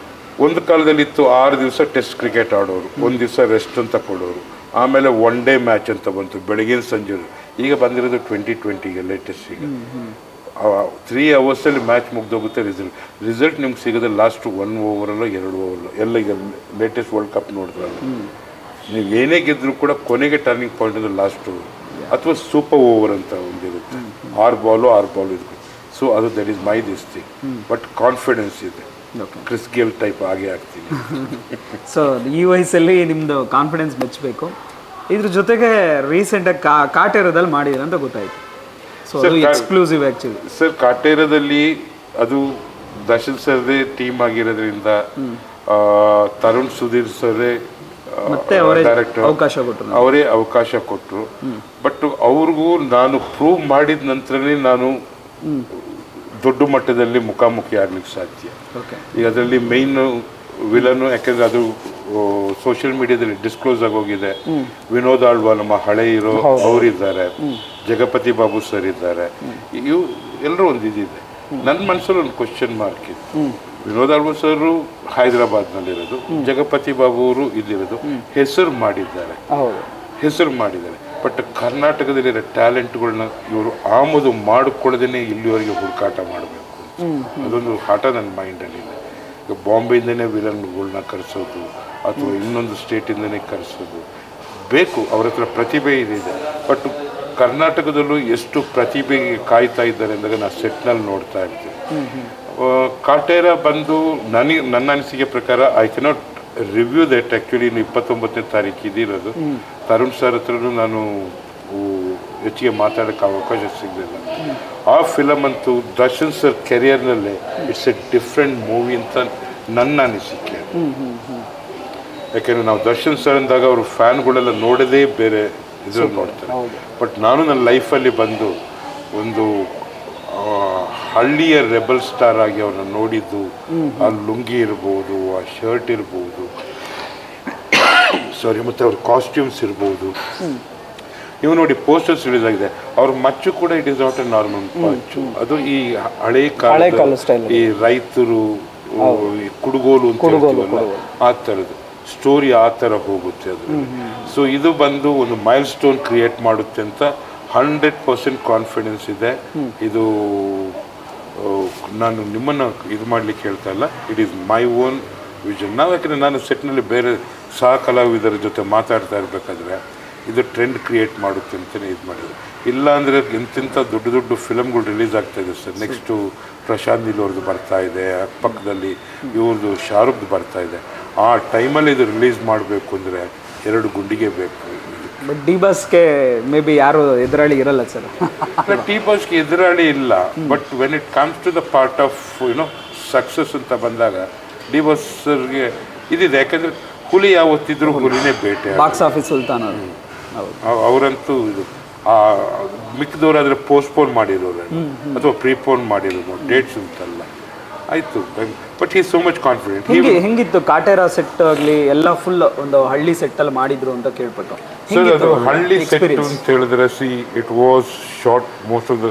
ಒಂದು ಕಾಲದಲ್ಲಿ ಇತ್ತು 6 ದಿವಸ ಟೆಸ್ಟ್ ಕ್ರಿಕೆಟ್ ಆಡೋರು, 1 ದಿವಸ ರೆಸ್ಟ್ ಅಂತ ಕೊಡೋರು, ಆಮೇಲೆ 1 ಡೇ ಮ್ಯಾಚ್ ಅಂತ ಬಂತು ಬೆಳಗಿನ ಸಂಜೆ. ಈಗ ಬಂದಿರೋದು 2020ಗೆ ಲೇಟೆಸ್ಟ್. ಈಗ 3 ಅವರ್ಸಲ್ಲಿ ಮ್ಯಾಚ್ ಮುಗ್ದೋಗುತ್ತೆ. ರಿಸಲ್ಟ್ ನಿಮ್ಗೆ ಸಿಗೋದು ಲಾಸ್ಟ್ 1 ಓವರಲ್ಲೋ 2 ಓವರ್ಲೋ. ಎಲ್ಲ ಈಗ ಲೇಟೆಸ್ಟ್ ವರ್ಲ್ಡ್ ಕಪ್ ನೋಡಿದ್ರಲ್ಲ, ನೀವು ಏನೇ ಗೆದ್ದರೂ ಕೂಡ ಕೊನೆಗೆ ಟರ್ನಿಂಗ್ ಪಾಯಿಂಟ್ ಅಂದರೆ ಲಾಸ್ಟ್ ಓವರ್ ಅಥವಾ ಸೂಪರ್ ಓವರ್ ಅಂತ ಒಂದಿರುತ್ತೆ. 6 ಬಾಲು ಇರುತ್ತೆ. ಸೊ ಅದು that is my this thing. But confidence ಇದೆ, ಕ್ರಿಸ್ ಗೇಲ್ ಟೈಪ್ ಆಗೇ ಆಗ್ತೀನಿ. ಸೊ ಈ ವಯಸ್ಸಲ್ಲಿ ನಿಮ್ಮದು ಕಾನ್ಫಿಡೆನ್ಸ್ ಮೆಚ್ಚಬೇಕು. ಇದ್ರ ಜೊತೆಗೆ ರೀಸೆಂಟಾಗಿ ಕಾಟೇರದಲ್ಲಿ ಮಾಡಿದ್ರೆ ಅಂತ ಗೊತ್ತಾಯ್ತು. ಸೊ ಅದು ಎಕ್ಸ್ಕ್ಲೂಸಿವ್ ಆ್ಯಕ್ಚುಲಿ. ಸರ್, ಕಾಟೇರದಲ್ಲಿ ಅದು ದರ್ಶನ್ ಸರ್ದೇ ಟೀಮ್ ಆಗಿರೋದ್ರಿಂದ ತರುಣ್ ಸುಧೀರ್ ಸರ್ದೇ ಡೈರೆಕ್ಟರ್ ಅವರೇ ಅವಕಾಶ ಕೊಟ್ಟರು. ಬಟ್ ಅವ್ರಿಗೂ ನಾನು ಪ್ರೂವ್ ಮಾಡಿದ ನಂತರನೇ ನಾನು ದೊಡ್ಡ ಮಟ್ಟದಲ್ಲಿ ಮುಖಾಮುಖಿ ಆಗ್ಲಿಕ್ಕೆ ಸಾಧ್ಯ. ಈಗ ಅದರಲ್ಲಿ ಮೈನ್ ವಿಲನ್ನು, ಯಾಕೆಂದ್ರೆ ಅದು ಸೋಷಿಯಲ್ ಮೀಡಿಯಾದಲ್ಲಿ ಡಿಸ್ಕ್ಲೋಸ್ ಆಗೋಗಿದೆ. ವಿನೋದ್ ಆಳ್ವಾ ನಮ್ಮ ಹಳೆ ಹೀರೋ ಅವರಿದ್ದಾರೆ, ಜಗಪತಿ ಬಾಬು ಸರ್ ಇದ್ದಾರೆ, ಇವು ಎಲ್ಲರೂ ಒಂದು ಇದಿದೆ. ನನ್ನ ಮನಸ್ಸಲ್ಲಿ ಒಂದು ಕ್ವಶನ್ ಮಾರ್ಕ್ ಇತ್ತು. ವಿನೋದ್ ಆಳ್ವಾ ಸರ್ ಹೈದರಾಬಾದ್ನಲ್ಲಿರೋದು, ಜಗಪತಿ ಬಾಬು ಅವರು ಇಲ್ಲಿರೋದು, ಹೆಸರು ಮಾಡಿದ್ದಾರೆ. ಬಟ್ ಕರ್ನಾಟಕದಲ್ಲಿರೋ ಟ್ಯಾಲೆಂಟ್ಗಳನ್ನ ಇವರು ಆಮದು ಮಾಡಿಕೊಳ್ಳದೇನೆ ಇಲ್ಲಿವರೆಗೆ ಹುಡುಕಾಟ ಮಾಡಬೇಕು. ಅದೊಂದು ಆಟ ನನ್ನ ಮೈಂಡಲ್ಲಿದೆ. ಈಗ ಬಾಂಬೆಯಿಂದನೇ ವಿಲನ್ಗಳನ್ನ ಕರೆಸೋದು ಅಥವಾ ಇನ್ನೊಂದು ಸ್ಟೇಟಿಂದನೇ ಕರೆಸೋದು ಬೇಕು. ಅವ್ರ ಹತ್ರ ಪ್ರತಿಭೆ ಇದೆ. ಬಟ್ ಕರ್ನಾಟಕದಲ್ಲೂ ಎಷ್ಟು ಪ್ರತಿಭೆಗೆ ಕಾಯ್ತಾ ಇದ್ದಾರೆ ಅಂದಾಗ ನಾನು ಸೆಟ್ನಲ್ಲಿ ನೋಡ್ತಾ ಇರ್ತೀನಿ. ಕಾಟೇರ ಬಂದು ನನ್ನ ಅನಿಸಿಕೆ ಪ್ರಕಾರ I cannot review that. Actually 29ನೇ ತಾರೀಕು ಇದಿರೋದು. ತರುಣ್ ಸರ್ ಹತ್ರನೂ ನಾನು ಹೆಚ್ಚಿಗೆ ಮಾತಾಡೋಕ್ಕೆ ಅವಕಾಶ ಸಿಗಲಿಲ್ಲ. ಆ ಫಿಲಮ್ ಅಂತೂ ದರ್ಶನ್ ಸರ್ ಕೆರಿಯರ್ನಲ್ಲೇ ಇಟ್ಸ್ ಎ ಡಿಫ್ರೆಂಟ್ ಮೂವಿ ಅಂತ ನನ್ನ ಅನಿಸಿಕೆ. ಯಾಕೆಂದರೆ ನಾವು ದರ್ಶನ್ ಸರ್ ಅಂದಾಗ ಅವರು ಫ್ಯಾನ್ಗಳೆಲ್ಲ ನೋಡೋದೇ ಬೇರೆ ಇದ್ರಲ್ಲಿ ನೋಡ್ತಾರೆ. ಬಟ್ ನಾನು ನನ್ನ ಲೈಫಲ್ಲಿ ಬಂದು ಒಂದು ಹಳ್ಳಿಯ ರೆಬಲ್ ಸ್ಟಾರ್ ಆಗಿ ಅವ್ರನ್ನ ನೋಡಿದ್ದು, ಆ ಲುಂಗಿ ಇರ್ಬೋದು, ಆ ಶರ್ಟ್ ಇರ್ಬೋದು, ಮತ್ತು ಅವ್ರ ಕಾಸ್ಟ್ಯೂಮ್ಸ್ ಇರ್ಬೋದು. ನೀವು ನೋಡಿ ಪೋಸ್ಟರ್ಸ್ ರಿಲೀಸ್ ಆಗಿದೆ, ಅವ್ರ ಮಚ್ಚು ಕೂಡ it is not A normal ಮಚ್ಚು. ಅದು ಈ ಹಳೆ ಕಾಲದ ಈ ರೈತರು ಕುಡುಗೋಲು ಅಂತ ಹೇಳ್ತೀವಲ್ಲ, ಆ ಥರದ್ದು ಸ್ಟೋರಿ ಆ ಥರ ಹೋಗುತ್ತೆ ಅದು. ಸೊ ಇದು ಬಂದು ಒಂದು ಮೈಲ್ ಸ್ಟೋನ್ ಕ್ರಿಯೇಟ್ ಮಾಡುತ್ತೆ ಅಂತ 100% ಕಾನ್ಫಿಡೆನ್ಸ್ ಇದೆ. ಇದು ನಾನು ನಿಮ್ಮನ್ನು ಇದು ಮಾಡಲಿಕ್ಕೆ ಹೇಳ್ತಾ ಇಲ್ಲ, it is my own vision. ಯಾಕಂದರೆ ನಾನು ಸೆಟ್ನಲ್ಲಿ ಬೇರೆ ಸಹ ಕಲಾವಿದರ ಜೊತೆ ಮಾತಾಡ್ತಾ ಇರಬೇಕಾದ್ರೆ ಇದು ಟ್ರೆಂಡ್ ಕ್ರಿಯೇಟ್ ಮಾಡುತ್ತೆ ಅಂತಲೇ ಇದು ಮಾಡಿದೆ. ಇಲ್ಲ ಅಂದರೆ ಎಂತೆಂಥ ದೊಡ್ಡ ದೊಡ್ಡ ಫಿಲಮ್ಗಳು ರಿಲೀಸ್ ಆಗ್ತಾ ಇದೆ ಸರ್. ನೆಕ್ಸ್ಟು ಪ್ರಶಾಂತ್ ನೀಲ್ ಅವ್ರದ್ದು ಬರ್ತಾ ಇದೆ, ಪಕ್ಕದಲ್ಲಿ ಇವ್ರದ್ದು ಶಾರುಖ್ದು ಬರ್ತಾ ಇದೆ. ಆ ಟೈಮಲ್ಲಿ ಇದು ರಿಲೀಸ್ ಮಾಡಬೇಕು ಅಂದರೆ 2 ಗುಂಡಿಗೆ ಬೇಕು. ಬಟ್ ಡಿ ಬಾಸ್ಗೆ ಮೇ ಬಿ ಯಾರು ಎದುರಾಳಿ ಇರಲ್ಲ ಸರ್. ಡಿ ಬಾಸ್ಗೆ ಎದುರಾಳಿ ಇಲ್ಲ. But when it comes to the part of success ಅಂತ ಬಂದಾಗ ಡಿ ಬಾಸ್ ಸರ್ಗೆ ಇದಿದೆ. ಯಾಕಂದರೆ ಹುಲಿ ಯಾವತ್ತಿದ್ರು ಹುಲಿನೇ ಬೇಟೆ. ಬಾಕ್ಸ್ ಆಫೀಸ್ ಸುಲ್ತಾನ್ ಅವರಂತೂ ಇದು ಮಿಕ್ಕಿದವರಾದರೆ ಪೋಸ್ಟ್ಪೋನ್ ಮಾಡಿರೋರು ಅಥವಾ ಪ್ರೀಪೋನ್ ಮಾಡಿರೋದು, ಡೇಟ್ಸ್ ಅಂತಲ್ಲ ಆಯಿತು. But he so much confident. ಹೆಂಗಿತ್ತು ಕಾಟೇರ ಸೆಟ್ ಆಗಲಿ ಎಲ್ಲ ಫುಲ್ ಒಂದು ಹಳ್ಳಿ ಸೆಟ್ಟಲ್ಲಿ ಮಾಡಿದ್ರು ಅಂತ ಕೇಳ್ಪಟ್ಟು. ಸರ್ ಅದು ಹಳ್ಳಿ ಸೆಟ್ ಅಂತ ಹೇಳಿದ್ರೆ it was shot most of the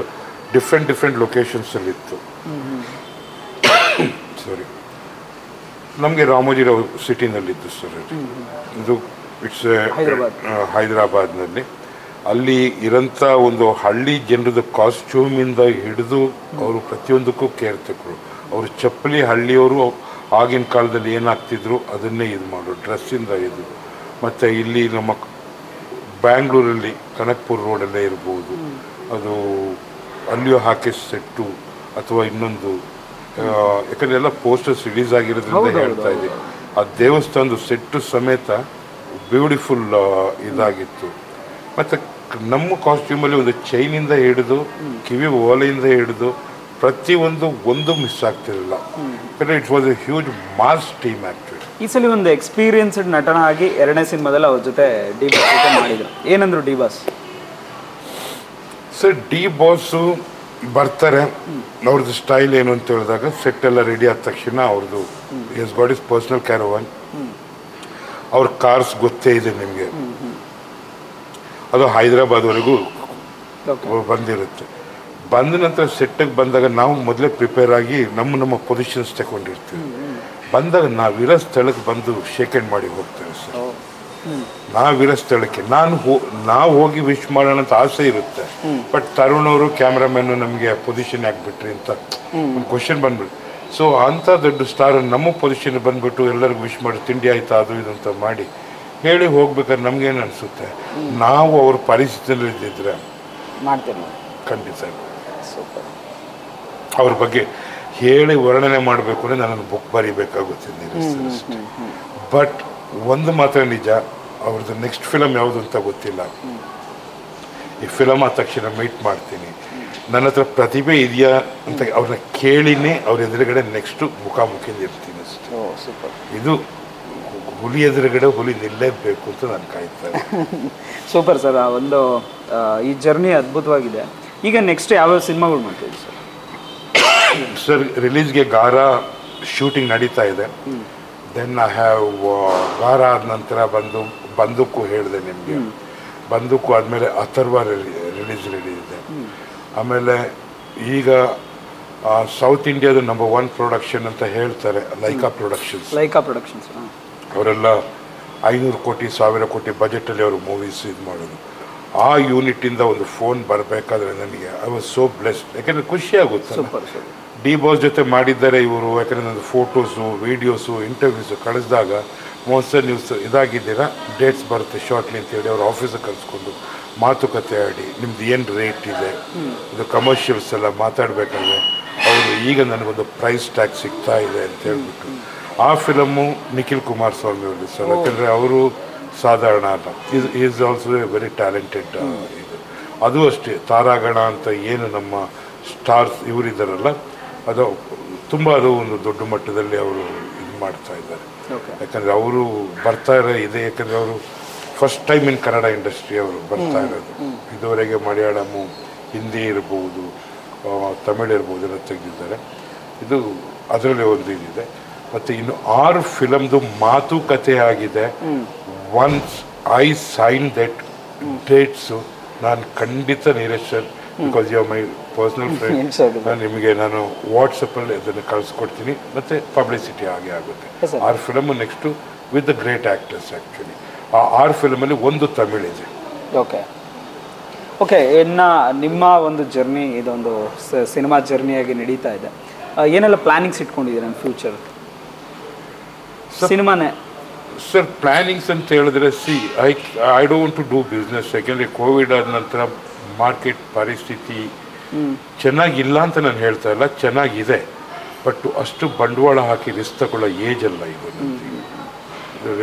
different ಲೊಕೇಶನ್ಸಲ್ಲಿತ್ತು. ಸಾರಿ, ನಮಗೆ ರಾಮೋಜಿರಾವ್ ಸಿಟಿನಲ್ಲಿತ್ತು ಸರ್ ಇದು. ಇಟ್ಸ್ ಹೈದರಾಬಾದ್ನಲ್ಲಿ. ಅಲ್ಲಿ ಇರೋಂಥ ಒಂದು ಹಳ್ಳಿ ಜನರದ ಕಾಸ್ಟ್ಯೂಮಿಂದ ಹಿಡಿದು ಅವರು ಪ್ರತಿಯೊಂದಕ್ಕೂ ಕೇರ್ ತಗೊಳ್ಳು. ಅವರು ಚಪ್ಪಲಿ ಹಳ್ಳಿಯವರು ಆಗಿನ ಕಾಲದಲ್ಲಿ ಏನಾಗ್ತಿದ್ರು ಅದನ್ನೇ ಇದು ಮಾಡೋರು, ಡ್ರೆಸ್ಸಿಂದ ಇದು. ಮತ್ತು ಇಲ್ಲಿ ನಮ್ಮ ಬ್ಯಾಂಗ್ಳೂರಲ್ಲಿ ಕನಕ್ಪುರ್ ರೋಡಲ್ಲೇ ಇರ್ಬೋದು, ಅದು ಅಲ್ಲಿಯೂ ಹಾಕಿ ಸೆಟ್ಟು ಅಥವಾ ಇನ್ನೊಂದು ಯಾಕಂದರೆ ಎಲ್ಲ ಪೋಸ್ಟರ್ಸ್ ರಿಲೀಸ್ ಆಗಿರೋದ್ರಿಂದ ಹೇಳ್ತಾ ಇದ್ದೀನಿ. ಆ ದೇವಸ್ಥಾನದ ಸೆಟ್ಟು ಸಮೇತ ಬ್ಯೂಟಿಫುಲ್ ಇದಾಗಿತ್ತು. ಮತ್ತು ನಮ್ಮ ಕಾಸ್ಟ್ಯೂಮಲ್ಲಿ ಒಂದು ಚೈನಿಂದ ಹಿಡಿದು ಕಿವಿ ಓಲೆಯಿಂದ ಹಿಡಿದು ಪ್ರತಿಯೊಂದು ಮಿಸ್ ಆಗ್ತಿರಲಿಲ್ಲ. ಯಾಕಂದರೆ it was a huge mass team actually. ಈ ಸಲ ಒಂದು ಎಕ್ಸ್ಪೀರಿಯನ್ಸ್ಡ್ ನಟನ ಆಗಿ 2ನೇ ಸಿನಿಮಾದಲ್ಲಿ ಅವ್ರ ಜೊತೆ ಡಿ ಬಾಸ್ ಜೊತೆ ಮಾಡಿದ್ರು. ಏನಂದ್ರು D boss? Sir, D boss ಬರ್ತಾರೆ, ಅವ್ರದ್ದು ಸ್ಟೈಲ್ ಏನು ಅಂತ ಹೇಳಿದಾಗ ಸೆಟ್ ಎಲ್ಲ ರೆಡಿ ಆದ ತಕ್ಷಣ ಅವ್ರದ್ದು is got is personal caravan. ಅವ್ರ ಕಾರ್ಸ್ ಗೊತ್ತೇ ಇದೆ ನಿಮಗೆ, ಅದು ಹೈದರಾಬಾದ್ವರೆಗೂ ಬಂದಿರುತ್ತೆ. ಬಂದ ನಂತರ ಸೆಟ್ಟಿಗೆ ಬಂದಾಗ ನಾವು ಮೊದಲೇ ಪ್ರಿಪೇರ್ ಆಗಿ ನಮ್ಮ ಪೊಸಿಷನ್ಸ್ ತಗೊಂಡಿರ್ತೀವಿ. ಬಂದಾಗ ನಾವಿರೋ ಸ್ಥಳಕ್ಕೆ ಬಂದು ಶೇಕ್ ಹ್ಯಾಂಡ್ ಮಾಡಿ ಹೋಗ್ತೇವೆ ಸರ್. ನಾವಿರೋ ಸ್ಥಳಕ್ಕೆ ನಾವು ಹೋಗಿ ವಿಶ್ ಮಾಡೋಣ ಅಂತ ಆಸೆ ಇರುತ್ತೆ. ಬಟ್ ತರುಣ್ ಅವರು ಕ್ಯಾಮ್ರಾಮನ್ನು ನಮಗೆ ಪೊಸಿಷನ್ ಹಾಕ್ಬಿಟ್ರಿ ಅಂತ ಒಂದು ಕ್ವಶನ್ ಬಂದ್ಬಿಟ್ಟು, ಸೊ ಅಂಥ ದೊಡ್ಡ ಸ್ಟಾರ್ ನಮ್ಮ ಪೊಸಿಷನ್ ಬಂದ್ಬಿಟ್ಟು ಎಲ್ಲರಿಗೂ ವಿಶ್ ಮಾಡಿ ತಿಂಡಿ ಆಯ್ತಾ ಅದು ಇದು ಅಂತ ಮಾಡಿ ಹೇಳಿ ಹೋಗ್ಬೇಕಾದ್ರೆ ನಮ್ಗೇನು ಅನಿಸುತ್ತೆ, ನಾವು ಅವ್ರ ಪರಿಸ್ಥಿತಿಯಲ್ಲಿ ಇದ್ದಿದ್ರೆ ಮಾಡ್ತೇನೆ ಖಂಡಿತ ಅವ್ರ ಬಗ್ಗೆ ಹೇಳಿ ವರ್ಣನೆ ಮಾಡಬೇಕು ಅಂದರೆ ನನ್ನನ್ನು ಬುಕ್ ಬರೀಬೇಕಾಗುತ್ತೆ. ಬಟ್ ಒಂದು ಮಾತ್ರ ನಿಜ, ಅವ್ರದ್ದು ನೆಕ್ಸ್ಟ್ ಫಿಲಮ್ ಯಾವುದು ಅಂತ ಗೊತ್ತಿಲ್ಲ. ಈ ಫಿಲಮ್ ಆದ ತಕ್ಷಣ ಮೀಟ್ ಮಾಡ್ತೀನಿ, ನನ್ನ ಹತ್ರ ಪ್ರತಿಭೆ ಇದೆಯಾ ಅಂತ ಅವ್ರನ್ನ ಕೇಳಿನೇ ಅವ್ರ ಎದುರುಗಡೆ ನೆಕ್ಸ್ಟು ಮುಖಾಮುಖಿಂದ ಇರ್ತೀನಿ ಅಷ್ಟೇ. ಇದು ಹುಲಿ ಎದುರುಗಡೆ ಹುಲಿ ನಿಲ್ಲೇಬೇಕು ಅಂತ ನಾನು ಕಾಯ್ತಾರೆ. ಸೂಪರ್ ಸರ್, ಒಂದು ಈ ಜರ್ನಿ ಅದ್ಭುತವಾಗಿದೆ. ಈಗ ನೆಕ್ಸ್ಟ್ ಯಾವ್ಯಾವ ಸಿನಿಮಾಗಳು ಮಾಡ್ತೀವಿ ಸರ್? ಸರ್, ರಿಲೀಸ್ಗೆ ಗಾರ ಶೂಟಿಂಗ್ ನಡೀತಾ ಇದೆ. ದೆನ್ ಐ ಹ್ಯಾವ್ ಗಾರ ಆದ ನಂತರ ಬಂದೂಕು ಹೇಳಿದೆ ನಿಮಗೆ. ಬಂದೂಕು ಆದಮೇಲೆ ಅಥರ್ವ ರಿಲೀಸ್ ಇದೆ. ಆಮೇಲೆ ಈಗ ಸೌತ್ ಇಂಡಿಯಾದ ನಂಬರ್ 1 ಪ್ರೊಡಕ್ಷನ್ ಅಂತ ಹೇಳ್ತಾರೆ ಲೈಕಾ ಪ್ರೊಡಕ್ಷನ್ಸ್. ಅವರೆಲ್ಲ 500 ಕೋಟಿ 1000 ಕೋಟಿ ಬಜೆಟಲ್ಲಿ ಅವರು ಮೂವೀಸ್ ಇದು ಮಾಡೋದು. ಆ ಯೂನಿಟಿಂದ ಒಂದು ಫೋನ್ ಬರಬೇಕಾದ್ರೆ ನನಗೆ ಐ ವಾಸ್ ಸೋ ಬ್ಲೆಸ್ಡ್. ಯಾಕೆಂದರೆ ಖುಷಿ ಆಗುತ್ತೆ. ಡಿ ಬಾಸ್ ಜೊತೆ ಮಾಡಿದ್ದಾರೆ ಇವರು. ಯಾಕಂದರೆ ನನ್ನ ಫೋಟೋಸು ವೀಡಿಯೋಸು ಇಂಟರ್ವ್ಯೂಸು ಕಳಿಸಿದಾಗ ಮೋಸ್ಟರ್ ನ್ಯೂಸ್ ಇದಾಗಿದ್ದೀರಾ, ಡೇಟ್ಸ್ ಬರುತ್ತೆ ಶಾರ್ಟ್ಲಿ ಅಂತೇಳಿ ಅವ್ರ ಆಫೀಸಿಗೆ ಕಳಿಸ್ಕೊಂಡು ಮಾತುಕತೆ ಆಡಿ ನಿಮ್ದು ಏನು ರೇಟ್ ಇದೆ, ಇದು ಕಮರ್ಷಿಯಲ್ಸ್ ಎಲ್ಲ ಮಾತಾಡಬೇಕಾದ್ರೆ ಅವರು ಈಗ ನನಗೊಂದು ಪ್ರೈಸ್ ಟ್ಯಾಗ್ ಸಿಗ್ತಾ ಇದೆ ಅಂತ ಹೇಳ್ಬಿಟ್ಟು ಆ ಫಿಲಮ್ಮು ನಿಖಿಲ್ ಕುಮಾರಸ್ವಾಮಿ ಅವರು ಸರ್. ಯಾಕಂದರೆ ಅವರು ಸಾಧಾರಣ ಅಲ್ಲ, is also A very talented. ಇದು ಅದು ಅಷ್ಟೇ ತಾರಾಗಣ ಅಂತ ಏನು ನಮ್ಮ ಸ್ಟಾರ್ಸ್ ಇವರಿದ್ದಾರಲ್ಲ, ಅದು ತುಂಬ ಅದು ಒಂದು ದೊಡ್ಡ ಮಟ್ಟದಲ್ಲಿ ಅವರು ಇದು ಮಾಡ್ತಾ ಇದ್ದಾರೆ. ಯಾಕಂದರೆ ಅವರು ಬರ್ತಾ ಇದೆ. ಯಾಕಂದರೆ ಅವರು first time in Kannada industry ಅವರು ಬರ್ತಾ ಇರೋದು. ಇದುವರೆಗೆ ಮಲಯಾಳಮು, ಹಿಂದಿ ಇರ್ಬೋದು, ತಮಿಳು ಇರ್ಬೋದು ಎಲ್ಲ ತೆಗೆದಿದ್ದಾರೆ. ಇದು ಅದರಲ್ಲಿ ಒಂದು ಇದಿದೆ. ಮತ್ತು ಇನ್ನು 6 ಫಿಲಮ್ದು ಮಾತುಕತೆ ಆಗಿದೆ. Once I sign that dates ನಾನು ಖಂಡಿತ Neeraj sir, because you are my personal friend, ನಿಮಗೆ ನಾನು ವಾಟ್ಸಪ್ಪಲ್ಲಿ ಅದನ್ನು ಕಳಿಸ್ಕೊಡ್ತೀನಿ. ಮತ್ತು ಪಬ್ಲಿಸಿಟಿ ಆಗೇ ಆಗುತ್ತೆ. 6 film next with the great actors. Actually ಆ 6 ಫಿಲಮಲ್ಲಿ ಒಂದು ತಮಿಳಿದೆ. ಓಕೆ ಇನ್ನು ನಿಮ್ಮ ಒಂದು ಜರ್ನಿ ಇದೊಂದು ಸಿನಿಮಾ ಜರ್ನಿಯಾಗಿ ನಡೀತಾ ಇದೆ. ಏನೆಲ್ಲ ಪ್ಲ್ಯಾನಿಂಗ್ಸ್ ಇಟ್ಕೊಂಡಿದ್ದೀರಾ ಫ್ಯೂಚರ್ ಸಿನಿಮಾನೇ? ಸರ್, ಪ್ಲ್ಯಾನಿಂಗ್ಸ್ ಅಂತ ಹೇಳಿದ್ರೆ I don't to do business. ಯಾಕೆಂದರೆ ಕೋವಿಡ್ ಆದ ನಂತರ ಮಾರ್ಕೆಟ್ ಪರಿಸ್ಥಿತಿ ಚೆನ್ನಾಗಿಲ್ಲ ಅಂತ ನಾನು ಹೇಳ್ತಾ ಇಲ್ಲ, ಚೆನ್ನಾಗಿದೆ. ಬಟ್ ಅಷ್ಟು ಬಂಡವಾಳ ಹಾಕಿ ರಿಸ್ಕ್ ತಗೊಳ್ಳೋ ಏಜ್ ಅಲ್ಲ ಇದು.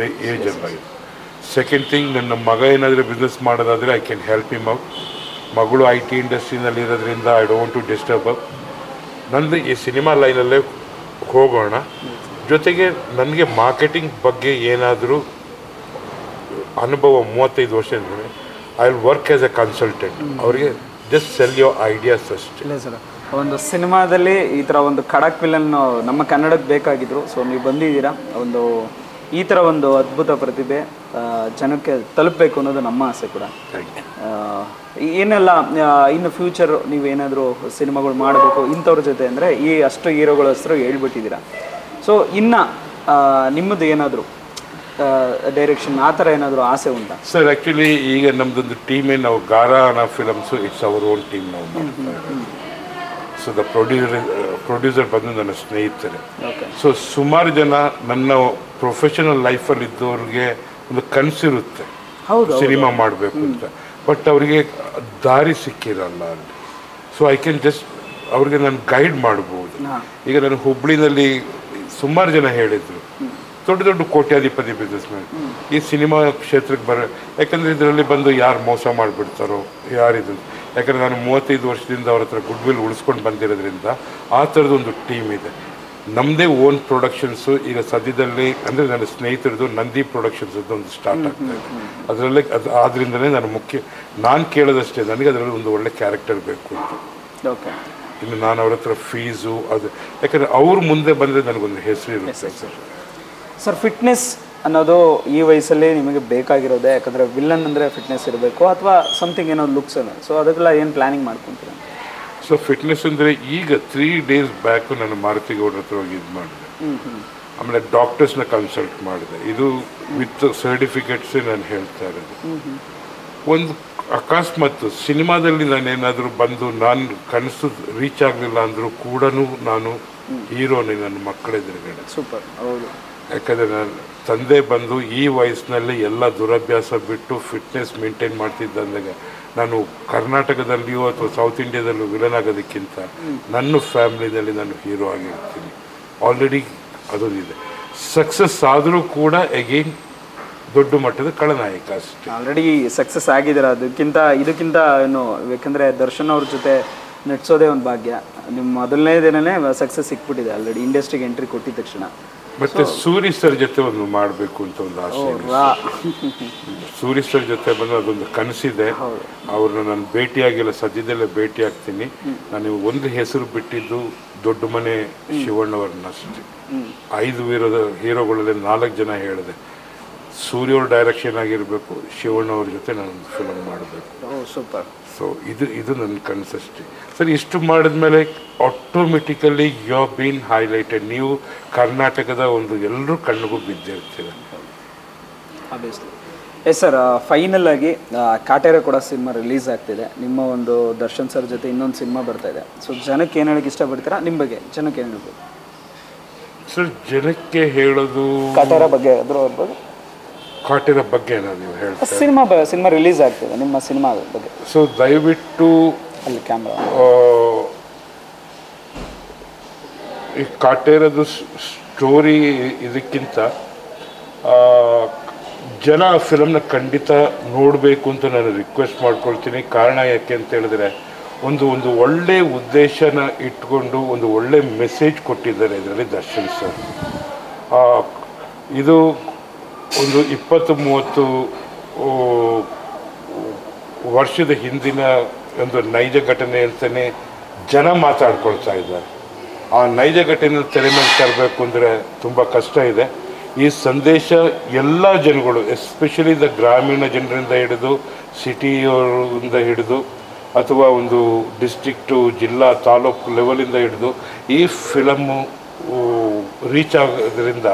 ಸೆಕೆಂಡ್ ಥಿಂಗ್, ನನ್ನ ಮಗ ಏನಾದರೂ ಬಿಸ್ನೆಸ್ ಮಾಡೋದಾದರೆ I can help him out. ಮಗಳು IT ಇಂಡಸ್ಟ್ರಿನಲ್ಲಿ ಇರೋದ್ರಿಂದ I don't to disturb up. ನಂದು ಈ ಸಿನಿಮಾ ಲೈನಲ್ಲೇ ಹೋಗೋಣ. ಜೊತೆಗೆ ನನಗೆ ಮಾರ್ಕೆಟಿಂಗ್ ಬಗ್ಗೆ ಏನಾದರೂ ಅನುಭವ 35 ವರ್ಷ ಇದ್ದರೆ I will work as A consultant. ಅವರಿಗೆ ಜಸ್ಟ್ ಸೆಲ್ ಯೋರ್ ಐಡಿಯಾಸ್ ಅಷ್ಟೇ. ಇಲ್ಲ ಸರ್, ಒಂದು ಸಿನಿಮಾದಲ್ಲಿ ಈ ಥರ ಒಂದು ಖಡಕ್ ವಿಲನ್ ನಮ್ಮ ಕನ್ನಡಕ್ಕೆ ಬೇಕಾಗಿದ್ರು. ಸೊ ನೀವು ಬಂದಿದ್ದೀರಾ, ಒಂದು ಈ ಥರ ಒಂದು ಅದ್ಭುತ ಪ್ರತಿಭೆ ಜನಕ್ಕೆ ತಲುಪಬೇಕು ಅನ್ನೋದು ನಮ್ಮ ಆಸೆ ಕೂಡ. ಏನೆಲ್ಲ ಇನ್ನು ಫ್ಯೂಚರ್ ನೀವೇನಾದರೂ ಸಿನಿಮಾಗಳು ಮಾಡಬೇಕು ಇಂಥವ್ರ ಜೊತೆ ಅಂದರೆ ಅಷ್ಟು ಹೀರೋಗಳ ಹೆಸರು ಹೇಳ್ಬಿಟ್ಟಿದ್ದೀರಾ. ಸೊ ಇನ್ನು ನಿಮ್ಮದು ಏನಾದರೂ ಡೈರೆಕ್ಷನ್ ಆ ಥರ ಏನಾದರೂ ಆಸೆ ಉಂಟಾ ಸರ್? ಆ್ಯಕ್ಚುಲಿ ಈಗ ನಮ್ಮದೊಂದು ಟೀಮೇ, ನಾವು ಗಾರ ಅನ್ನೋ films it's our own team ನಾವು ಮಾಡ್ತಾ ಇರೋದು. ಸೊ ದ ಪ್ರೊಡ್ಯೂಸರ್ ಬಂದು ನನ್ನ ಸ್ನೇಹಿತರೆ. ಸೊ ಸುಮಾರು ಜನ ನನ್ನ ಪ್ರೊಫೆಷನಲ್ ಲೈಫಲ್ಲಿ ಇದ್ದವ್ರಿಗೆ ಒಂದು ಕನಸಿರುತ್ತೆ ಸಿನಿಮಾ ಮಾಡಬೇಕು ಅಂತ, ಬಟ್ ಅವರಿಗೆ ದಾರಿ ಸಿಕ್ಕಿರಲ್ಲ ಅಲ್ಲಿ. ಸೊ ಐ ಕ್ಯಾನ್ ಜಸ್ಟ್ ಅವ್ರಿಗೆ ನಾನು ಗೈಡ್ ಮಾಡ್ಬೋದು. ಈಗ ನಾನು ಹುಬ್ಳಿನಲ್ಲಿ ಸುಮಾರು ಜನ ಹೇಳಿದ್ರು, ದೊಡ್ಡ ದೊಡ್ಡ ಕೋಟ್ಯಾಧಿಪತಿ ಬಿಸ್ನೆಸ್ ಮ್ಯಾನ್ ಈ ಸಿನಿಮಾ ಕ್ಷೇತ್ರಕ್ಕೆ ಯಾಕಂದರೆ ಇದರಲ್ಲಿ ಬಂದು ಯಾರು ಮೋಸ ಮಾಡಿಬಿಡ್ತಾರೋ ಯಾರಿದು, ಯಾಕಂದರೆ ನಾನು 35 ವರ್ಷದಿಂದ ಅವ್ರ ಹತ್ರ ಗುಡ್ ವಿಲ್ ಉಳಿಸ್ಕೊಂಡು ಬಂದಿರೋದ್ರಿಂದ ಆ ಥರದೊಂದು ಟೀಮ್ ಇದೆ. ನಮ್ಮದೇ ಓನ್ ಪ್ರೊಡಕ್ಷನ್ಸು ಈಗ ಸದ್ಯದಲ್ಲಿ ಅಂದರೆ ನನ್ನ ಸ್ನೇಹಿತರದು ನಂದಿ ಪ್ರೊಡಕ್ಷನ್ಸ್ ಒಂದು ಸ್ಟಾರ್ಟ್ ಆಗ್ತಾ ಇದೆ. ಅದರಲ್ಲೇ ಆದ್ರಿಂದಲೇ ನಾನು ಕೇಳೋದಷ್ಟೇ, ನನಗೆ ಅದರಲ್ಲಿ ಒಂದು ಒಳ್ಳೆ ಕ್ಯಾರೆಕ್ಟರ್ ಬೇಕು ಅಂತ. ಓಕೆ, ಇನ್ನು ನಾನು ಅವ್ರ ಹತ್ರ ಫೀಸು ಅದು, ಯಾಕಂದರೆ ಅವ್ರ ಮುಂದೆ ಬಂದರೆ ನನಗೊಂದು ಹೆಸರು ಇರುತ್ತೆ ಸರ್. ಫಿಟ್ನೆಸ್ ಅನ್ನೋದು ಈ ವಯಸ್ಸಲ್ಲಿ ನಿಮಗೆ ಬೇಕಾಗಿರೋದೆ, ಯಾಕಂದರೆ ವಿಲ್ಲನ್ ಅಂದರೆ ಫಿಟ್ನೆಸ್ ಇರಬೇಕು ಅಥವಾ ಸಮಥಿಂಗ್ ಏನೋ ಲುಕ್ಸ್ ಅನ್ನೋ, ಸೊ ಅದಕ್ಕೆಲ್ಲ ಏನು ಪ್ಲ್ಯಾನಿಂಗ್ ಮಾಡ್ಕೊತೀರ? ಸೊ ಫಿಟ್ನೆಸ್ ಅಂದರೆ ಈಗ 3 days ಬ್ಯಾಕು ನಾನು ಮಾರುತಿ ಗೌಡ್ರ ಹತ್ರ ಹೋಗಿ ಇದು ಮಾಡಿದೆ. ಆಮೇಲೆ ಡಾಕ್ಟರ್ಸ್ನ ಕನ್ಸಲ್ಟ್ ಮಾಡಿದೆ. ಇದು ವಿತ್ ಸರ್ಟಿಫಿಕೇಟ್ಸೇ ನಾನು ಹೇಳ್ತಾ ಇರೋದು. ಒಂದು ಅಕಸ್ಮಾತ್ ಸಿನಿಮಾದಲ್ಲಿ ನಾನೇನಾದರೂ ಬಂದು ನಾನು ಕನಸು ರೀಚ್ ಆಗಲಿಲ್ಲ ಅಂದರೂ ಕೂಡ ನಾನು ಹೀರೋನೇ ನನ್ನ ಮಕ್ಕಳ ಎದುರುಗಡೆ. ಸೂಪರ್. ಹೌದು, ಯಾಕಂದರೆ ನನ್ನ ತಂದೆ ಬಂದು ಈ ವಯಸ್ಸಿನಲ್ಲಿ ಎಲ್ಲ ದುರಭ್ಯಾಸ ಬಿಟ್ಟು ಫಿಟ್ನೆಸ್ ಮೇಂಟೈನ್ ಮಾಡ್ತಿದ್ದಂದಾಗ ನಾನು ಕರ್ನಾಟಕದಲ್ಲಿಯೋ ಅಥವಾ ಸೌತ್ ಇಂಡಿಯಾದಲ್ಲೂ ವಿಲನ್ ಆಗೋದಕ್ಕಿಂತ ನನ್ನ ಫ್ಯಾಮಿಲಿನಲ್ಲಿ ನಾನು ಹೀರೋ ಆಗಿರ್ತೀನಿ. ಆಲ್ರೆಡಿ ಅದೊಂದಿದೆ. ಸಕ್ಸಸ್ ಆದರೂ ಕೂಡ ಅಗೇನ್ ದೊಡ್ಡ ಮಟ್ಟದ ಖಳನಾಯಕ ಅಷ್ಟೇ. ಆಲ್ರೆಡಿ ಸಕ್ಸಸ್ ಆಗಿದ್ದೀರ. ಇದಕ್ಕಿಂತ ಏನು, ಯಾಕಂದರೆ ದರ್ಶನ್ ಅವ್ರ ಜೊತೆ ನಟಿಸೋದೇ ಒಂದು ಭಾಗ್ಯ. ನಿಮ್ಮ ಮೊದಲನೇ ದಿನನೇ ಸಕ್ಸಸ್ ಸಿಕ್ಬಿಟ್ಟಿದೆ ಆಲ್ರೆಡಿ, ಇಂಡಸ್ಟ್ರಿಗೆ ಎಂಟ್ರಿ ಕೊಟ್ಟಿದ ತಕ್ಷಣ. ಮತ್ತೆ ಸೂರಿ ಸರ್ ಜೊತೆ ಒಂದು ಮಾಡಬೇಕು ಅಂತ ಒಂದು ಆಸೆ. ಸೂರಿ ಸರ್ ಜೊತೆ ಬಂದು ಅದೊಂದು ಕನಸಿದೆ. ಅವ್ರನ್ನ ನಾನು ಭೇಟಿಯಾಗಿಲ್ಲ, ಸದ್ಯದಲ್ಲೇ ಭೇಟಿ ಆಗ್ತೀನಿ. ನಾನು ಒಂದು ಹೆಸರು ಬಿಟ್ಟಿದ್ದು ದೊಡ್ಡ ಮನೆ ಶಿವಣ್ಣವ್ರನ್ನ ಅಷ್ಟೇ. 5 ಹೀರೋಗಳಲ್ಲಿ 4 ಜನ ಹೇಳಿದೆ. ಸೂರ್ಯವ್ರ ಡೈರೆಕ್ಷನ್ ಆಗಿರಬೇಕು, ಶಿವಣ್ಣವ್ರ ಜೊತೆ ನಾನೊಂದು ಫಿಲಮ್ ಮಾಡಬೇಕು. ಸೂಪರ್. ಸೊ ಇದು ನನ್ನ ಕನಸಷ್ಟೇ ಸರ್. ಇಷ್ಟು ಮಾಡಿದ್ಮೇಲೆ automatically you are been highlighted. ನೀವು ಕರ್ನಾಟಕದ ಒಂದು ಎಲ್ಲರೂ ಕಣ್ಣಿಗೂ ಬಿದ್ದಿರ್ತೀರ. ಎಸ್ ಸರ್, ಫೈನಲ್ ಆಗಿ ಕಾಟೇರ ಕೂಡ ಸಿನಿಮಾ ರಿಲೀಸ್ ಆಗ್ತಿದೆ. ನಿಮ್ಮ ಒಂದು ದರ್ಶನ್ ಸರ್ ಜೊತೆ ಇನ್ನೊಂದು ಸಿನಿಮಾ ಬರ್ತಾ ಇದೆ. ಸೊ ಜನಕ್ಕೆ ಏನು ಹೇಳಕ್ಕೆ ಇಷ್ಟಪಡ್ತೀರಾ? ನಿಮ್ಮ ಬಗ್ಗೆ ಜನಕ್ಕೆ ಏನು ಹೇಳ್ಬೋದು ಸರ್? ಜನಕ್ಕೆ ಹೇಳೋದು ಕಾಟೇರ ಬಗ್ಗೆ ಆದರೂ ಇರ್ಬೋದು. ಕಾಟೇರ ಬಗ್ಗೆ ನೀವು ಹೇಳ್ತೀರಾ? ಸಿನಿಮಾ ರಿಲೀಸ್ ಆಗ್ತಿದೆ, ನಿಮ್ಮ ಸಿನಿಮಾ ಬಗ್ಗೆ. ಸೊ ದಯವಿಟ್ಟು ಅಲ್ಲಿ ಕ್ಯಾಮ್ರಾ ಈ ಕಾಟೇರದು ಸ್ಟೋರಿ ಇದಕ್ಕಿಂತ ಜನ ಫಿಲಮ್ನ ಖಂಡಿತ ನೋಡಬೇಕು ಅಂತ ನಾನು ರಿಕ್ವೆಸ್ಟ್ ಮಾಡ್ಕೊಳ್ತೀನಿ. ಕಾರಣ ಯಾಕೆ ಅಂತ ಹೇಳಿದ್ರೆ, ಒಂದು ಒಳ್ಳೆ ಉದ್ದೇಶನ ಇಟ್ಕೊಂಡು ಒಂದು ಒಳ್ಳೆ ಮೆಸೇಜ್ ಕೊಟ್ಟಿದ್ದಾರೆ ಇದರಲ್ಲಿ ದರ್ಶನ್ ಸರ್. ಇದು ಒಂದು 20-30 ವರ್ಷದ ಹಿಂದಿನ ಒಂದು ನೈಜ ಘಟನೆ ಅಂತಲೇ ಜನ ಮಾತಾಡ್ಕೊಳ್ತಾ ಇದ್ದಾರೆ. ಆ ನೈಜ ಘಟನೆ ತೆರೆ ಮೇಲೆ ತರಬೇಕು ಅಂದರೆ ತುಂಬ ಕಷ್ಟ ಇದೆ. ಈ ಸಂದೇಶ ಎಲ್ಲ ಜನಗಳು, ಎಸ್ಪೆಷಲಿ ಗ್ರಾಮೀಣ ಜನರಿಂದ ಹಿಡಿದು ಸಿಟಿಯವರಿಂದ ಹಿಡಿದು ಅಥವಾ ಒಂದು ಡಿಸ್ಟ್ರಿಕ್ಟು, ಜಿಲ್ಲಾ, ತಾಲೂಕು ಲೆವೆಲಿಂದ ಹಿಡಿದು ಈ ಫಿಲಮ್ಮು ರೀಚ್ ಆಗೋದ್ರಿಂದ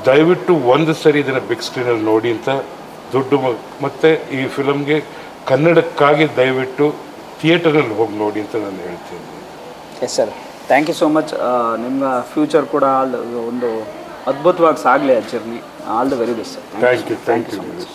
ದಯವಿಟ್ಟು ಒಂದು ಸರಿ ಇದನ್ನು ಬಿಗ್ ಸ್ಕ್ರೀನಲ್ಲಿ ನೋಡಿ ಅಂತ ಮತ್ತು ಈ ಫಿಲಮ್ಗೆ ಕನ್ನಡಕ್ಕಾಗಿ ದಯವಿಟ್ಟು ಥಿಯೇಟರಲ್ಲಿ ಹೋಗಿ ನೋಡಿ ಅಂತ ನಾನು ಹೇಳ್ತೀನಿ. Yes sir, thank you so much. ನಿಮ್ಮ ಫ್ಯೂಚರ್ ಕೂಡ ಒಂದು ಅದ್ಭುತವಾಗಿ ಸಾಗಲಿ ಆ journey. All the very best sir. Thank you so much.